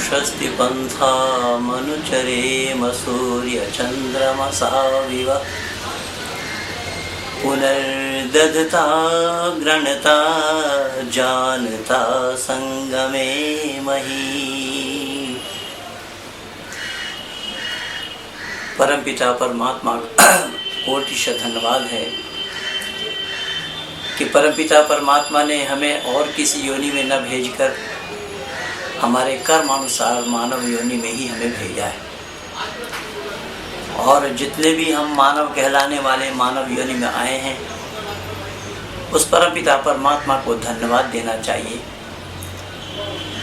स्वस्ति पंथा मनुचरेम सूर्यचन्द्रमसाविव पुनर्दधता ग्रणता जानता संगमे मही। परमपिता परमात्मा कोटिश धन्यवाद है कि परमपिता परमात्मा ने हमें और किसी योनि में न भेजकर हमारे कर्म अनुसार मानव योनि में ही हमें भेजा है। और जितने भी हम मानव कहलाने वाले मानव योनि में आए हैं, उस परमपिता परमात्मा को धन्यवाद देना चाहिए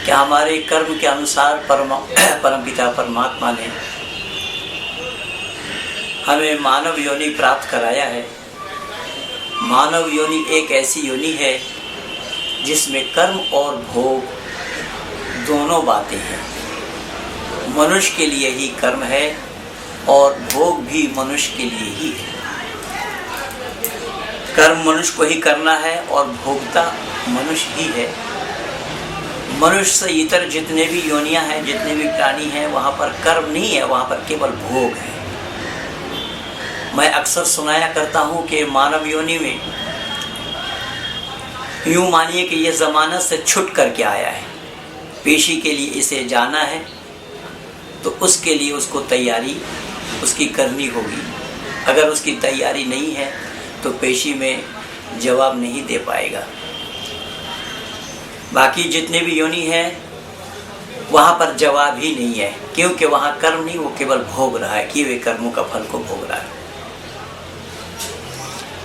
कि हमारे कर्म के अनुसार परमपिता परमात्मा ने हमें मानव योनि प्राप्त कराया है। मानव योनि एक ऐसी योनि है जिसमें कर्म और भोग दोनों बातें हैं। मनुष्य के लिए ही कर्म है और भोग भी मनुष्य के लिए ही है। कर्म मनुष्य को ही करना है और भोगता मनुष्य ही है। मनुष्य से इतर जितने भी योनियां हैं, जितने भी प्राणी हैं, वहाँ पर कर्म नहीं है, वहाँ पर केवल भोग है। मैं अक्सर सुनाया करता हूँ कि मानव योनि में यूँ मानिए कि ये ज़माना से छुट करके आया है। पेशी के लिए इसे जाना है तो उसके लिए उसको तैयारी उसकी करनी होगी। अगर उसकी तैयारी नहीं है तो पेशी में जवाब नहीं दे पाएगा। बाकी जितने भी योनि हैं वहाँ पर जवाब ही नहीं है, क्योंकि वहाँ कर्म नहीं, वो केवल भोग रहा है, किए हुए कर्मों का फल को भोग रहा है।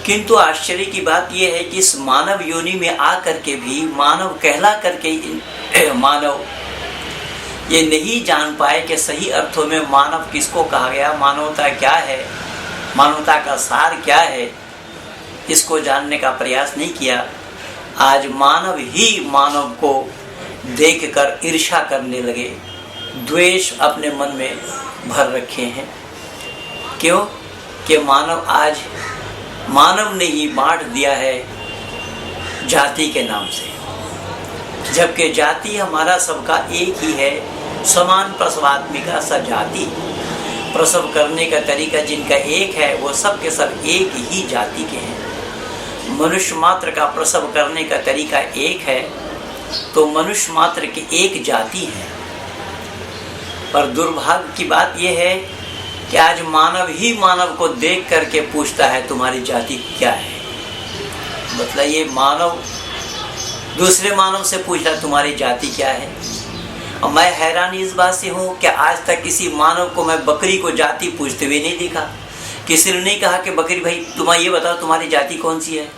किंतु आश्चर्य की बात यह है कि इस मानव योनि में आकर के भी मानव कहला करके मानव ये नहीं जान पाए कि सही अर्थों में मानव किसको कहा गया, मानवता क्या है, मानवता का सार क्या है, इसको जानने का प्रयास नहीं किया। आज मानव ही मानव को देखकर ईर्ष्या करने लगे, द्वेष अपने मन में भर रखे हैं। क्यों कि मानव ने ही बांट दिया है जाति के नाम से, जबकि जाति हमारा सबका एक ही है। समान प्रसवात्मिका स जाति, प्रसव करने का तरीका जिनका एक है वो सब के सब एक ही जाति के हैं। मनुष्य मात्र का प्रसव करने का तरीका एक है तो मनुष्य मात्र की एक जाति है। पर दुर्भाग्य की बात यह है कि आज मानव ही मानव को देख करके पूछता है तुम्हारी जाति क्या है। मतलब ये मानव दूसरे मानव से पूछता है तुम्हारी जाति क्या है। और मैं हैरान इस बात से हूँ कि आज तक किसी मानव को मैं बकरी को जाति पूछते हुए नहीं देखा। किसी ने नहीं कहा कि बकरी भाई तुम्हारा ये बताओ तुम्हारी जाति कौन सी है।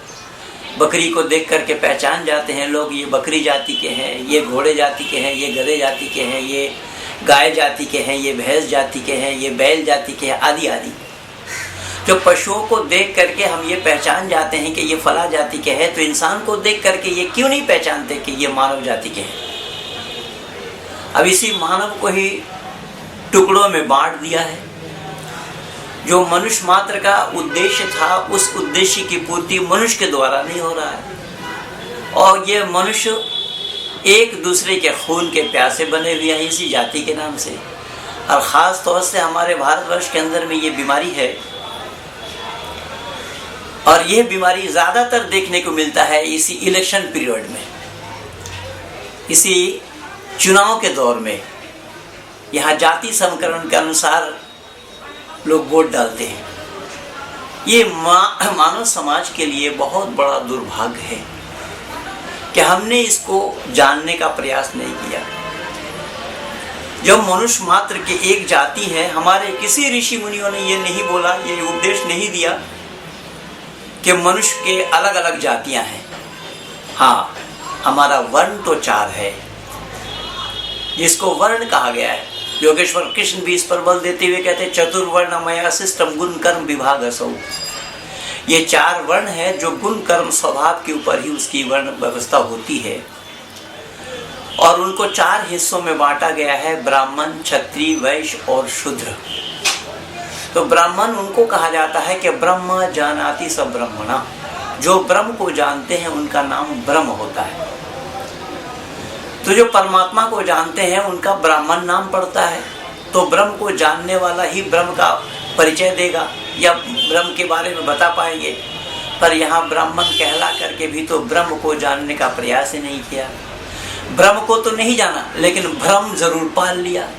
बकरी को देख करके पहचान जाते हैं लोग, ये बकरी जाति के हैं, ये घोड़े जाति के हैं, ये गधे जाति के हैं, ये गाय जाति के हैं, ये भैंस जाति के हैं, ये बैल जाति के हैं, आदि आदि। जो पशुओं को देख करके हम ये पहचान जाते हैं कि ये फला जाति के हैं, तो इंसान को देख करके ये क्यों नहीं पहचानते कि ये मानव जाति के हैं। अब इसी मानव को ही टुकड़ों में बांट दिया है। जो मनुष्य मात्र का उद्देश्य था, उस उद्देश्य की पूर्ति मनुष्य के द्वारा नहीं हो रहा है। और ये मनुष्य एक दूसरे के खून के प्यासे बने हुए हैं इसी जाति के नाम से। और ख़ास तौर से हमारे भारतवर्ष के अंदर में ये बीमारी है, और यह बीमारी ज़्यादातर देखने को मिलता है इसी इलेक्शन पीरियड में, इसी चुनाव के दौर में। यहाँ जाति समीकरण के अनुसार लोग वोट डालते हैं। ये मानव समाज के लिए बहुत बड़ा दुर्भाग्य है कि हमने इसको जानने का प्रयास नहीं किया। जब मनुष्य मात्र के एक जाति है, हमारे किसी ऋषि मुनियों ने ये नहीं बोला, ये उपदेश नहीं दिया कि मनुष्य के अलग अलग जातियां हैं। हाँ, हमारा वर्ण तो 4 है, जिसको वर्ण कहा गया है। योगेश्वर कृष्ण भी इस पर बल देते हुए कहते हैं चतुर्वर्णमया सिस्टम गुण कर्म विभाग असौ। ये 4 वर्ण है जो गुण कर्म स्वभाव के ऊपर ही उसकी वर्ण व्यवस्था होती है। और उनको 4 हिस्सों में बांटा गया है, ब्राह्मण, क्षत्रिय, वैश्य और शूद्र। तो ब्राह्मण उनको कहा जाता है कि ब्रह्म जानाति स ब्रह्मणा, जो ब्रह्म को जानते हैं उनका नाम ब्रह्म होता है। तो जो परमात्मा को जानते हैं उनका ब्राह्मण नाम पड़ता है। तो ब्रह्म को जानने वाला ही ब्रह्म का परिचय देगा या ब्रह्म के बारे में बता पाएंगे। पर यहाँ ब्राह्मण कहला करके भी तो ब्रह्म को जानने का प्रयास ही नहीं किया। ब्रह्म को तो नहीं जाना, लेकिन भ्रम जरूर पाल लिया।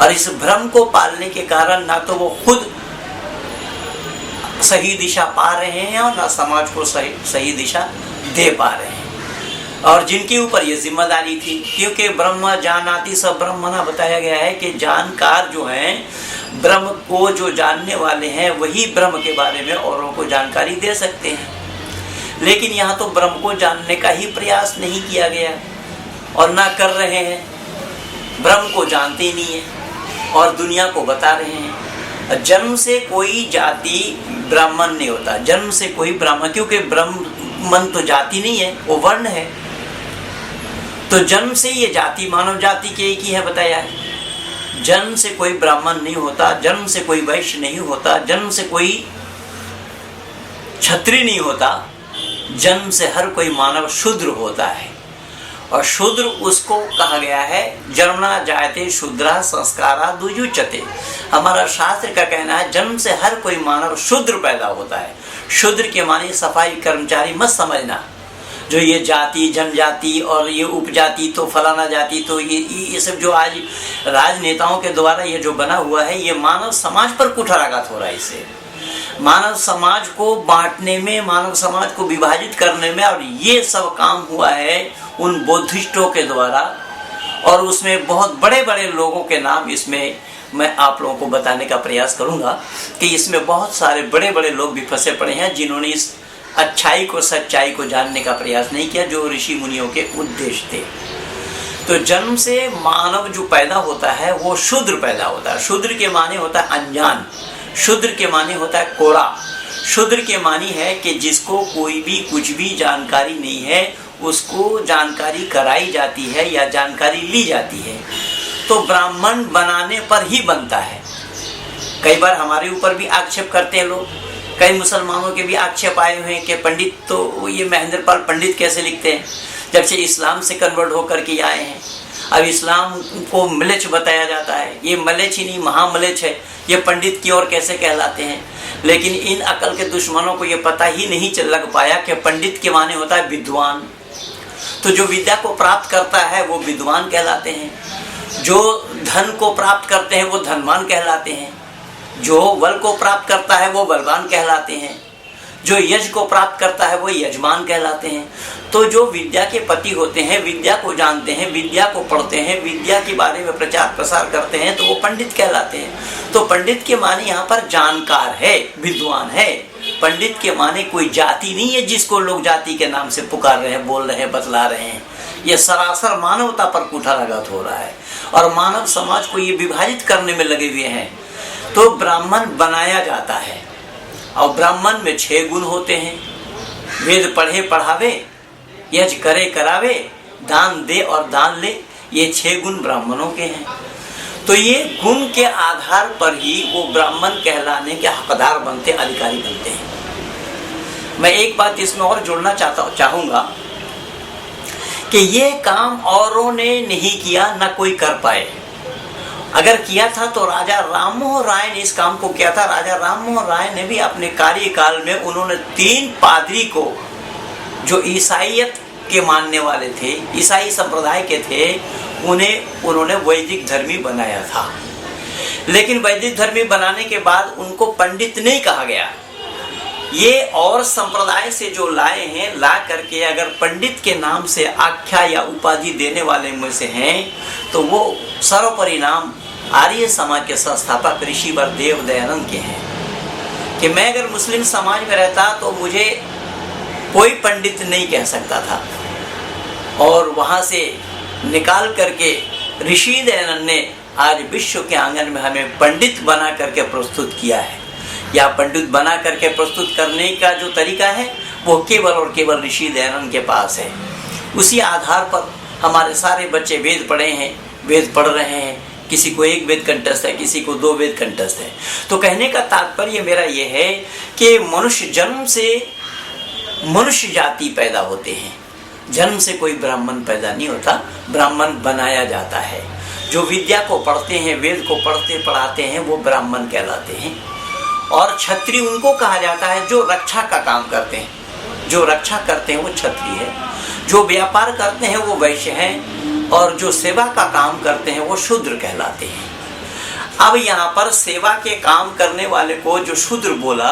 और इस भ्रम को पालने के कारण ना तो वो खुद सही दिशा पा रहे हैं और ना समाज को सही दिशा दे पा रहे हैं। और जिनके ऊपर ये जिम्मेदारी थी, क्योंकि ब्रह्म जानाति सब ब्रह्मणा बताया गया है कि जानकार जो हैं, ब्रह्म को जो जानने वाले हैं वही ब्रह्म के बारे में औरों को जानकारी दे सकते हैं। लेकिन यहाँ तो ब्रह्म को जानने का ही प्रयास नहीं किया गया और ना कर रहे हैं। ब्रह्म को जानते ही नहीं है और दुनिया को बता रहे हैं। जन्म से कोई जाति ब्राह्मण नहीं होता, जन्म से कोई ब्राह्मण, क्योंकि ब्राह्मण तो जाति नहीं है, वो वर्ण है। तो जन्म से ये जाति मानव जाति के एक ही है बताया है। जन्म से कोई ब्राह्मण नहीं होता, जन्म से कोई वैश्य नहीं होता, जन्म से कोई क्षत्रिय नहीं होता, जन्म से हर कोई मानव शूद्र होता है। और शूद्र उसको कहा गया है, जन्मना जायते शूद्रा संस्कारा दुयुच्यते। हमारा शास्त्र का कहना है जन्म से हर कोई मानव शूद्र पैदा होता है। शूद्र के माने सफाई कर्मचारी मत समझना, जो ये जाति जनजाति और ये उपजाति तो फलाना जाति तो ये सब जो आज राजनेताओं के द्वारा ये जो बना हुआ है, ये मानव समाज पर कुठाराघात हो रहा है। इससे मानव समाज को बांटने में, मानव समाज को विभाजित करने में, और ये सब काम हुआ है उन बौद्धिस्टों के द्वारा। और उसमें बहुत बड़े बड़े लोगों के नाम इसमें मैं आप लोगों को बताने का प्रयास करूंगा कि इसमें बहुत सारे बड़े बड़े लोग भी फंसे पड़े हैं जिन्होंने इस अच्छाई को, सच्चाई को जानने का प्रयास नहीं किया, जो ऋषि मुनियों के उद्देश्य थे। तो जन्म से मानव जो पैदा होता है वो शूद्र पैदा होता है। शूद्र के माने होता है अनजान, शूद्र के माने होता है कोरा, शूद्र के मानी है कि जिसको कोई भी कुछ भी जानकारी नहीं है उसको जानकारी कराई जाती है या जानकारी ली जाती है। तो ब्राह्मण बनाने पर ही बनता है। कई बार हमारे ऊपर भी आक्षेप करते हैं लोग, कई मुसलमानों के भी आक्षेप आए हुए हैं कि पंडित तो ये महेंद्र पाल पंडित कैसे लिखते हैं, जब से इस्लाम से कन्वर्ट होकर के आए हैं। अब इस्लाम को मलेच्छ बताया जाता है, ये मलेच्छ ही नहीं महामलेच्छ है, ये पंडित की ओर कैसे कहलाते हैं। लेकिन इन अकल के दुश्मनों को ये पता ही नहीं लग पाया कि पंडित के माने होता है विद्वान। तो जो विद्या को प्राप्त करता है वो विद्वान कहलाते हैं, जो धन को प्राप्त करते हैं वो धनवान कहलाते हैं, जो बल को प्राप्त करता है वो बलवान कहलाते हैं, जो यज को प्राप्त करता है वो यजमान कहलाते हैं। तो जो विद्या के पति होते हैं, विद्या को जानते हैं, विद्या को पढ़ते हैं, विद्या के बारे में प्रचार प्रसार करते हैं, तो वो पंडित कहलाते हैं। तो पंडित के माने यहाँ पर जानकार है, विद्वान है। पंडित के माने कोई जाति नहीं है जिसको लोग जाति के नाम से पुकार रहे हैं, बोल रहे हैं, बतला रहे हैं। ये सरासर मानवता पर कुठाराघात हो रहा है और मानव समाज को ये विभाजित करने में लगे हुए हैं। तो ब्राह्मण बनाया जाता है और ब्राह्मण में 6 गुण होते हैं। वेद पढ़े पढ़ावे, यज करे करावे, दान दे और दान ले, ये 6 गुण ब्राह्मणों के हैं। तो ये गुण के आधार पर ही वो ब्राह्मण कहलाने के हकदार बनते, अधिकारी बनते हैं। मैं एक बात इसमें और जोड़ना चाहूँगा कि ये काम औरों ने नहीं किया, ना कोई कर पाए। अगर किया था तो राजा राममोहन राय ने इस काम को किया था। राजा राममोहन राय ने भी अपने कार्यकाल में उन्होंने 3 पादरी को, जो ईसाईयत के मानने वाले थे, ईसाई संप्रदाय के थे, उन्होंने वैदिक धर्मी बनाया था। लेकिन वैदिक धर्मी बनाने के बाद उनको पंडित नहीं कहा गया। ये और संप्रदाय से जो लाए हैं, ला करके अगर पंडित के नाम से आख्या या उपाधि देने वाले में से हैं तो वो सर्वोपरि नाम आर्य समाज के संस्थापक ऋषिवर देव दयानंद के हैं। कि मैं अगर मुस्लिम समाज में रहता तो मुझे कोई पंडित नहीं कह सकता था, और वहाँ से निकाल करके ऋषि दयानंद ने आज विश्व के आंगन में हमें पंडित बना करके प्रस्तुत किया है। या पंडित बना करके प्रस्तुत करने का जो तरीका है वो केवल और केवल ऋषि दयानंद के पास है। उसी आधार पर हमारे सारे बच्चे वेद पढ़े हैं, वेद पढ़ रहे हैं। किसी को 1 वेद कंठस्थ है, किसी को 2 वेद कंठस्थ है। तो कहने का तात्पर्य मेरा ये है कि मनुष्य जन्म से मनुष्य जाति पैदा होते हैं जन्म से कोई ब्राह्मण पैदा नहीं होता, ब्राह्मण बनाया जाता है। जो विद्या को पढ़ते हैं, वेद को पढ़ते पढ़ाते हैं, वो ब्राह्मण कहलाते हैं। और क्षत्रिय उनको कहा जाता है जो रक्षा का काम करते हैं। जो रक्षा करते हैं वो क्षत्रिय है, जो व्यापार करते हैं वो वैश्य हैं, और जो सेवा का काम करते हैं वो शूद्र कहलाते हैं। अब यहाँ पर सेवा के काम करने वाले को जो शूद्र बोला,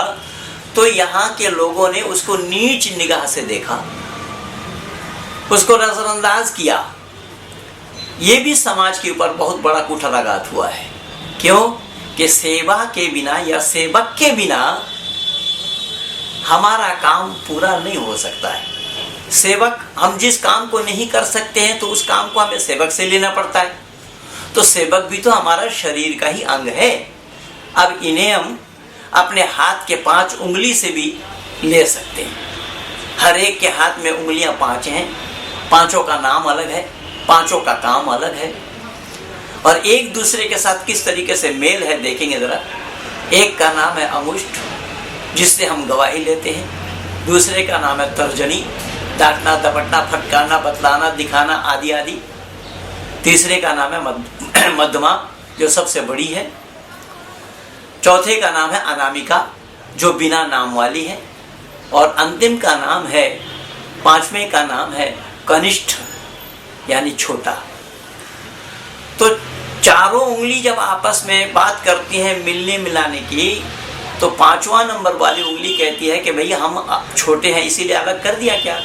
तो यहाँ के लोगों ने उसको नीच निगाह से देखा, उसको नजरअंदाज किया। ये भी समाज के ऊपर बहुत बड़ा कुठाराघात हुआ है। क्यों? कि सेवा के बिना या सेवक के बिना हमारा काम पूरा नहीं हो सकता है। सेवक, हम जिस काम को नहीं कर सकते हैं तो उस काम को हमें सेवक से लेना पड़ता है। तो सेवक भी तो हमारा शरीर का ही अंग है। अब इन्हें हम अपने हाथ के 5 उंगली से भी ले सकते हैं। हर एक के हाथ में उंगलियां 5 हैं, 5 का नाम अलग है, 5 का काम अलग है, और एक दूसरे के साथ किस तरीके से मेल है देखेंगे जरा। एक का नाम है अंगुष्ठ, जिससे हम गवाही लेते हैं। दूसरे का नाम है तर्जनी, डांटना, दपटना, फटकारना, बतलाना, दिखाना आदि आदि। तीसरे का नाम है मध्यमा, जो सबसे बड़ी है। चौथे का नाम है अनामिका, जो बिना नाम वाली है। और अंतिम का नाम है, 5वें का नाम है कनिष्ठ, यानी छोटा। तो चारों उंगली जब आपस में बात करती हैं मिलने मिलाने की, तो 5वां नंबर वाली उंगली कहती है कि भैया हम छोटे हैं इसीलिए अलग कर दिया क्या।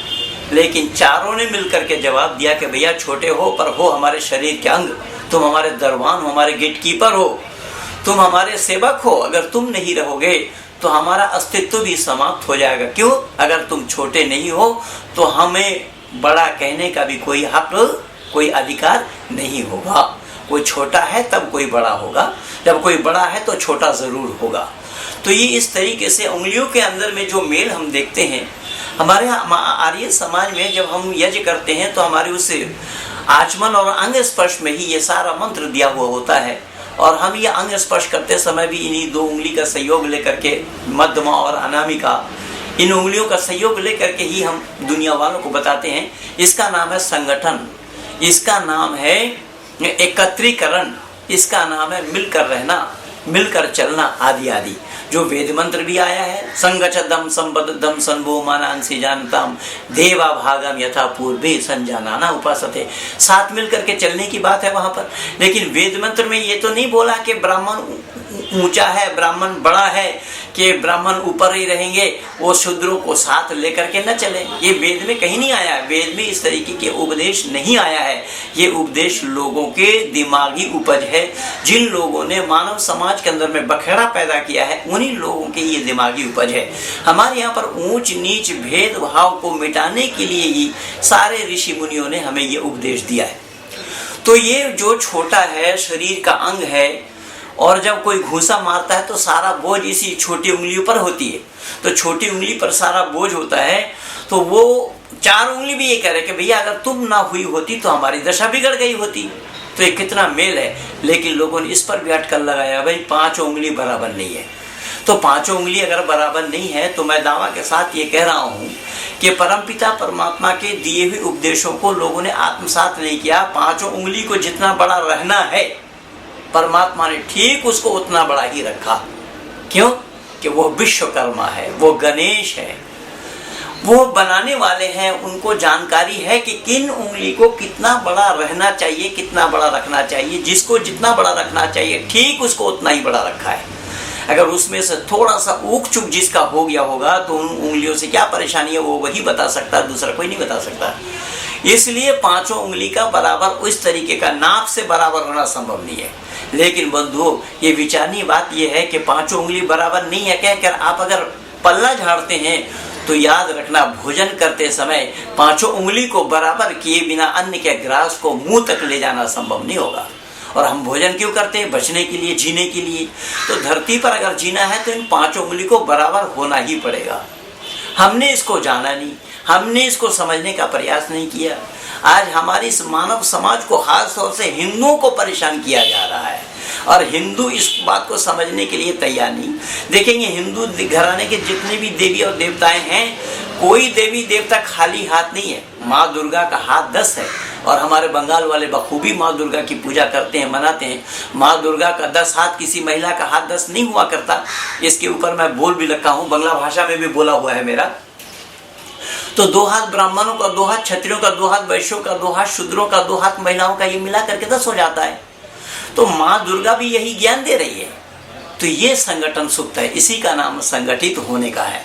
लेकिन चारों ने मिलकर के जवाब दिया कि भैया छोटे हो पर हो हमारे शरीर के अंग, तुम हमारे दरबान हो, हमारे गेट कीपर हो, तुम हमारे सेवक हो। अगर तुम नहीं रहोगे तो हमारा अस्तित्व भी समाप्त हो जाएगा। क्यों? अगर तुम छोटे नहीं हो तो हमें बड़ा कहने का भी कोई हक, कोई अधिकार नहीं होगा। कोई छोटा है तब कोई बड़ा होगा, जब कोई बड़ा है तो छोटा जरूर होगा। तो ये इस तरीके से उंगलियों के अंदर में जो मेल हम देखते हैं, हमारे आर्य समाज में जब हम यज्ञ करते हैं तो हमारे उस आचमन और अंग स्पर्श में ही ये सारा मंत्र दिया हुआ होता है। और हम ये अंग स्पर्श करते समय भी इन्हीं 2 उंगली का सहयोग लेकर के, मध्यमा और अनामिका, इन उंगलियों का सहयोग लेकर के ही हम दुनिया वालों को बताते हैं। इसका नाम है संगठन, इसका नाम है एकत्रीकरण, इसका नाम है मिलकर रहना, मिलकर चलना आदि आदि। जो वेद मंत्र भी आया है, संगच्छदम संबद्धम संभो मानांसी जानताम देवा भागम यथा पूर्वे संजानाना उपासते। साथ मिलकर के चलने की बात है वहां पर। लेकिन वेद मंत्र में ये तो नहीं बोला कि ब्राह्मण ऊंचा है, ब्राह्मण बड़ा है, कि ब्राह्मण ऊपर ही रहेंगे, वो शूद्रों को साथ लेकर के न चले। ये वेद में कहीं नहीं आया है। वेद में इस तरीके के उपदेश नहीं आया है। ये उपदेश लोगों के दिमागी उपज है। जिन लोगों ने मानव समाज के अंदर में बखेड़ा पैदा किया है, उन्हीं लोगों के ये दिमागी उपज है। हमारे यहाँ पर ऊंच नीच भेदभाव को मिटाने के लिए ही सारे ऋषि मुनियों ने हमें ये उपदेश दिया है। तो ये जो छोटा है, शरीर का अंग है, और जब कोई घूंसा मारता है तो सारा बोझ इसी छोटी उंगलियों पर होती है। तो छोटी उंगली पर सारा बोझ होता है। तो वो 4 उंगली भी ये कह रहे कि भैया अगर तुम ना हुई होती तो हमारी दशा बिगड़ गई होती। तो ये कितना मेल है। लेकिन लोगों ने इस पर भी अटकल लगाया, भाई 5 उंगली बराबर नहीं है। तो 5 उंगली अगर बराबर नहीं है तो मैं दावा के साथ ये कह रहा हूँ कि परमपिता परमात्मा के दिए हुए उपदेशों को लोगों ने आत्मसात नहीं किया। 5 उंगली को जितना बड़ा रहना है, परमात्मा ने ठीक उसको उतना बड़ा ही रखा। क्यों? कि वो विश्वकर्मा है, वो गणेश है, वो बनाने वाले हैं। उनको जानकारी है कि किन उंगली को कितना बड़ा रहना चाहिए, कितना बड़ा रखना चाहिए। जिसको जितना बड़ा रखना चाहिए ठीक उसको उतना ही बड़ा रखा है। अगर उसमें से थोड़ा सा ऊक चुक जिसका हो गया होगा तो उन उंगलियों से क्या परेशानी है वो वही बता सकता है, दूसरा कोई नहीं बता सकता। इसलिए 5 उंगली का बराबर उस तरीके का नाप से बराबर होना संभव नहीं है। लेकिन बंधुओं, ये विचारनीय बात ये है कि 5 उंगली बराबर नहीं है कहकर आप अगर पल्ला झाड़ते हैं तो याद रखना, भोजन करते समय 5 उंगली को बराबर किए बिना अन्न के ग्रास को मुंह तक ले जाना संभव नहीं होगा। और हम भोजन क्यों करते हैं? बचने के लिए, जीने के लिए। तो धरती पर अगर जीना है तो इन 5 उंगली को बराबर होना ही पड़ेगा। हमने इसको जाना नहीं, हमने इसको समझने का प्रयास नहीं किया। आज हमारी इस मानव समाज को, खास तौर से हिंदुओं को परेशान किया जा रहा है। और हिंदू इस बात को समझने के लिए तैयार नहीं। देखेंगे हिंदू घराने के जितने भी देवी और देवताएं हैं, कोई देवी देवता खाली हाथ नहीं है। माँ दुर्गा का हाथ 10 है और हमारे बंगाल वाले बखूबी माँ दुर्गा की पूजा करते हैं, मनाते हैं। माँ दुर्गा का 10 हाथ, किसी महिला का हाथ 10 नहीं हुआ करता। इसके ऊपर मैं बोल भी रखा हूँ, बंगला भाषा में भी बोला हुआ है मेरा। तो 2 हाथ ब्राह्मणों का, 2 हाथ क्षत्रियों का, 2 हाथ वैश्यों का, 2 हाथ शूद्रों का, 2 हाथ महिलाओं का, ये मिला करके 10 हो जाता है। तो माँ दुर्गा भी यही ज्ञान दे रही है। तो ये संगठन सुक्त है, इसी का नाम संगठित होने का है।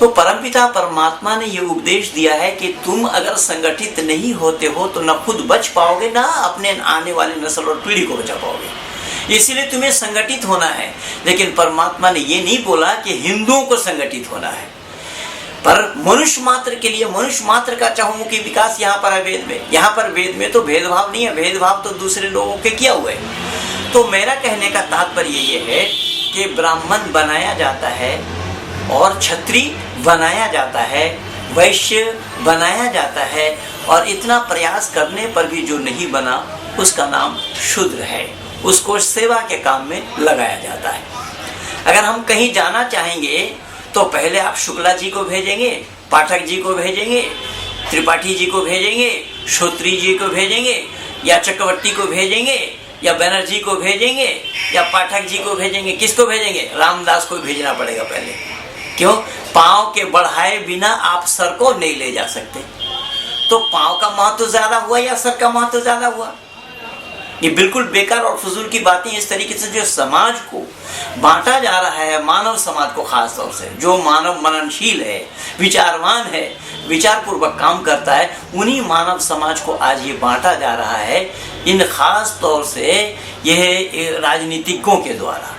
तो परमपिता परमात्मा ने ये उपदेश दिया है कि तुम अगर संगठित नहीं होते हो तो न खुद बच पाओगे, ना अपने आने वाले नस्ल और पीढ़ी को बचा पाओगे। इसीलिए तुम्हें संगठित होना है। लेकिन परमात्मा ने ये नहीं बोला कि हिंदुओं को संगठित होना है, पर मनुष्य मात्र के लिए, मनुष्य मात्र का चहुमुखी विकास यहाँ पर है वेद में। यहाँ पर वेद में तो भेदभाव नहीं है, भेदभाव तो दूसरे लोगों के किया हुआ है। तो मेरा कहने का तात्पर्य ये है कि ब्राह्मण बनाया जाता है और क्षत्रिय बनाया जाता है, वैश्य बनाया जाता है, और इतना प्रयास करने पर भी जो नहीं बना उसका नाम शूद्र है, उसको सेवा के काम में लगाया जाता है। अगर हम कहीं जाना चाहेंगे तो पहले आप शुक्ला जी को भेजेंगे, पाठक जी को भेजेंगे, त्रिपाठी जी को भेजेंगे, श्रोत्री जी को भेजेंगे, या चक्रवर्ती को भेजेंगे, या बनर्जी को भेजेंगे, या पाठक जी को भेजेंगे। किसको भेजेंगे? रामदास को भेजना पड़ेगा पहले। क्यों? पाँव के बढ़ाए बिना आप सर को नहीं ले जा सकते। तो पाँव का महत्व ज्यादा हुआ या सर का महत्व ज्यादा हुआ? ये बिल्कुल बेकार और फजूल की बातें। इस तरीके से जो समाज को बांटा जा रहा है, मानव समाज को, खास तौर से जो मानव मननशील है, विचारवान है, विचार पूर्वक काम करता है, उन्हीं मानव समाज को आज ये बांटा जा रहा है, इन खास तौर से यह राजनीतिज्ञों के द्वारा।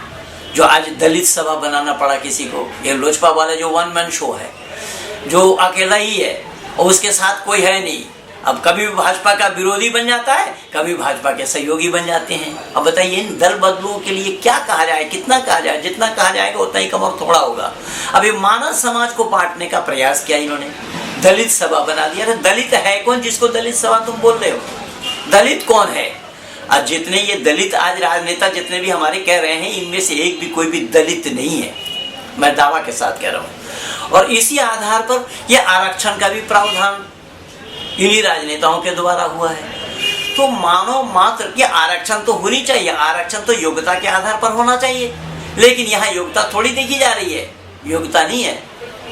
जो आज दलित सभा बनाना पड़ा किसी को, ये लोजपा वाले जो 1 मैन शो है, जो अकेला ही है और उसके साथ कोई है नहीं। अब कभी भी भाजपा का विरोधी बन जाता है, कभी भाजपा के सहयोगी बन जाते हैं। अब बताइए इन दल बदलुओं के लिए क्या कहा जाए, कितना कहा जाए? जितना कहा जाएगा उतना ही कम और थोड़ा होगा। अब ये मानव समाज को बांटने का प्रयास किया इन्होंने, दलित सभा बना दिया। अरे दलित है कौन जिसको दलित सभा तुम बोल रहे हो? दलित कौन है? आज जितने ये दलित आज राजनेता जितने भी हमारे कह रहे हैं, इनमें से एक भी कोई भी दलित नहीं है, मैं दावा के साथ कह रहा हूँ। और इसी आधार पर यह आरक्षण का भी प्रावधान इन्हीं राजनेताओं के द्वारा हुआ है। तो मानव मात्र की आरक्षण तो होनी चाहिए, आरक्षण तो योग्यता के आधार पर होना चाहिए। लेकिन यहाँ योग्यता थोड़ी देखी जा रही है, योग्यता नहीं है,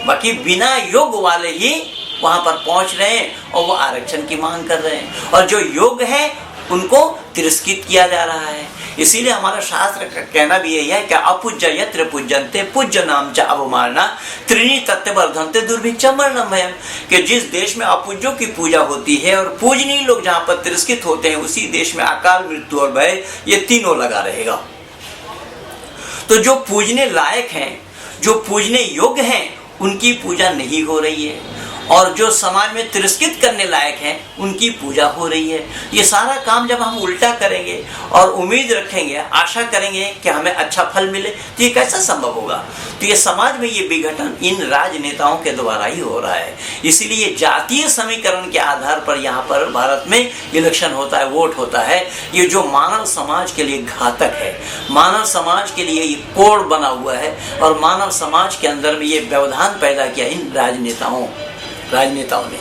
बाकी बिना योग्य वाले ही वहां पर पहुंच रहे हैं और वो आरक्षण की मांग कर रहे हैं, और जो योग्य है उनको तिरस्कृत किया जा रहा है। इसीलिए हमारा शास्त्र का कहना भी यही है कि अपूज्य यत्र पूज्यन्ते पूज्य नाम च अवमानना त्रीणि तत्वर्धन्ते दुर्भिक्षं मरणं भयम्। कि जिस देश में अपूज्यों की पूजा होती है और पूजनीय लोग जहाँ पर तिरस्कृत होते हैं, उसी देश में अकाल, मृत्यु और भय, ये तीनों लगा रहेगा। तो जो पूजने लायक हैं, जो पूजने योग्य हैं, उनकी पूजा नहीं हो रही है, और जो समाज में तिरस्कृत करने लायक हैं उनकी पूजा हो रही है। ये सारा काम जब हम उल्टा करेंगे और उम्मीद रखेंगे, आशा करेंगे कि हमें अच्छा फल मिले, तो ये कैसा संभव होगा? तो ये समाज में ये विघटन इन राजनेताओं के द्वारा ही हो रहा है। इसीलिए जातीय समीकरण के आधार पर यहाँ पर भारत में इलेक्शन होता है, वोट होता है। ये जो मानव समाज के लिए घातक है, मानव समाज के लिए ये कोड बना हुआ है, और मानव समाज के अंदर में ये व्यवधान पैदा किया इन राजनेताओं ने।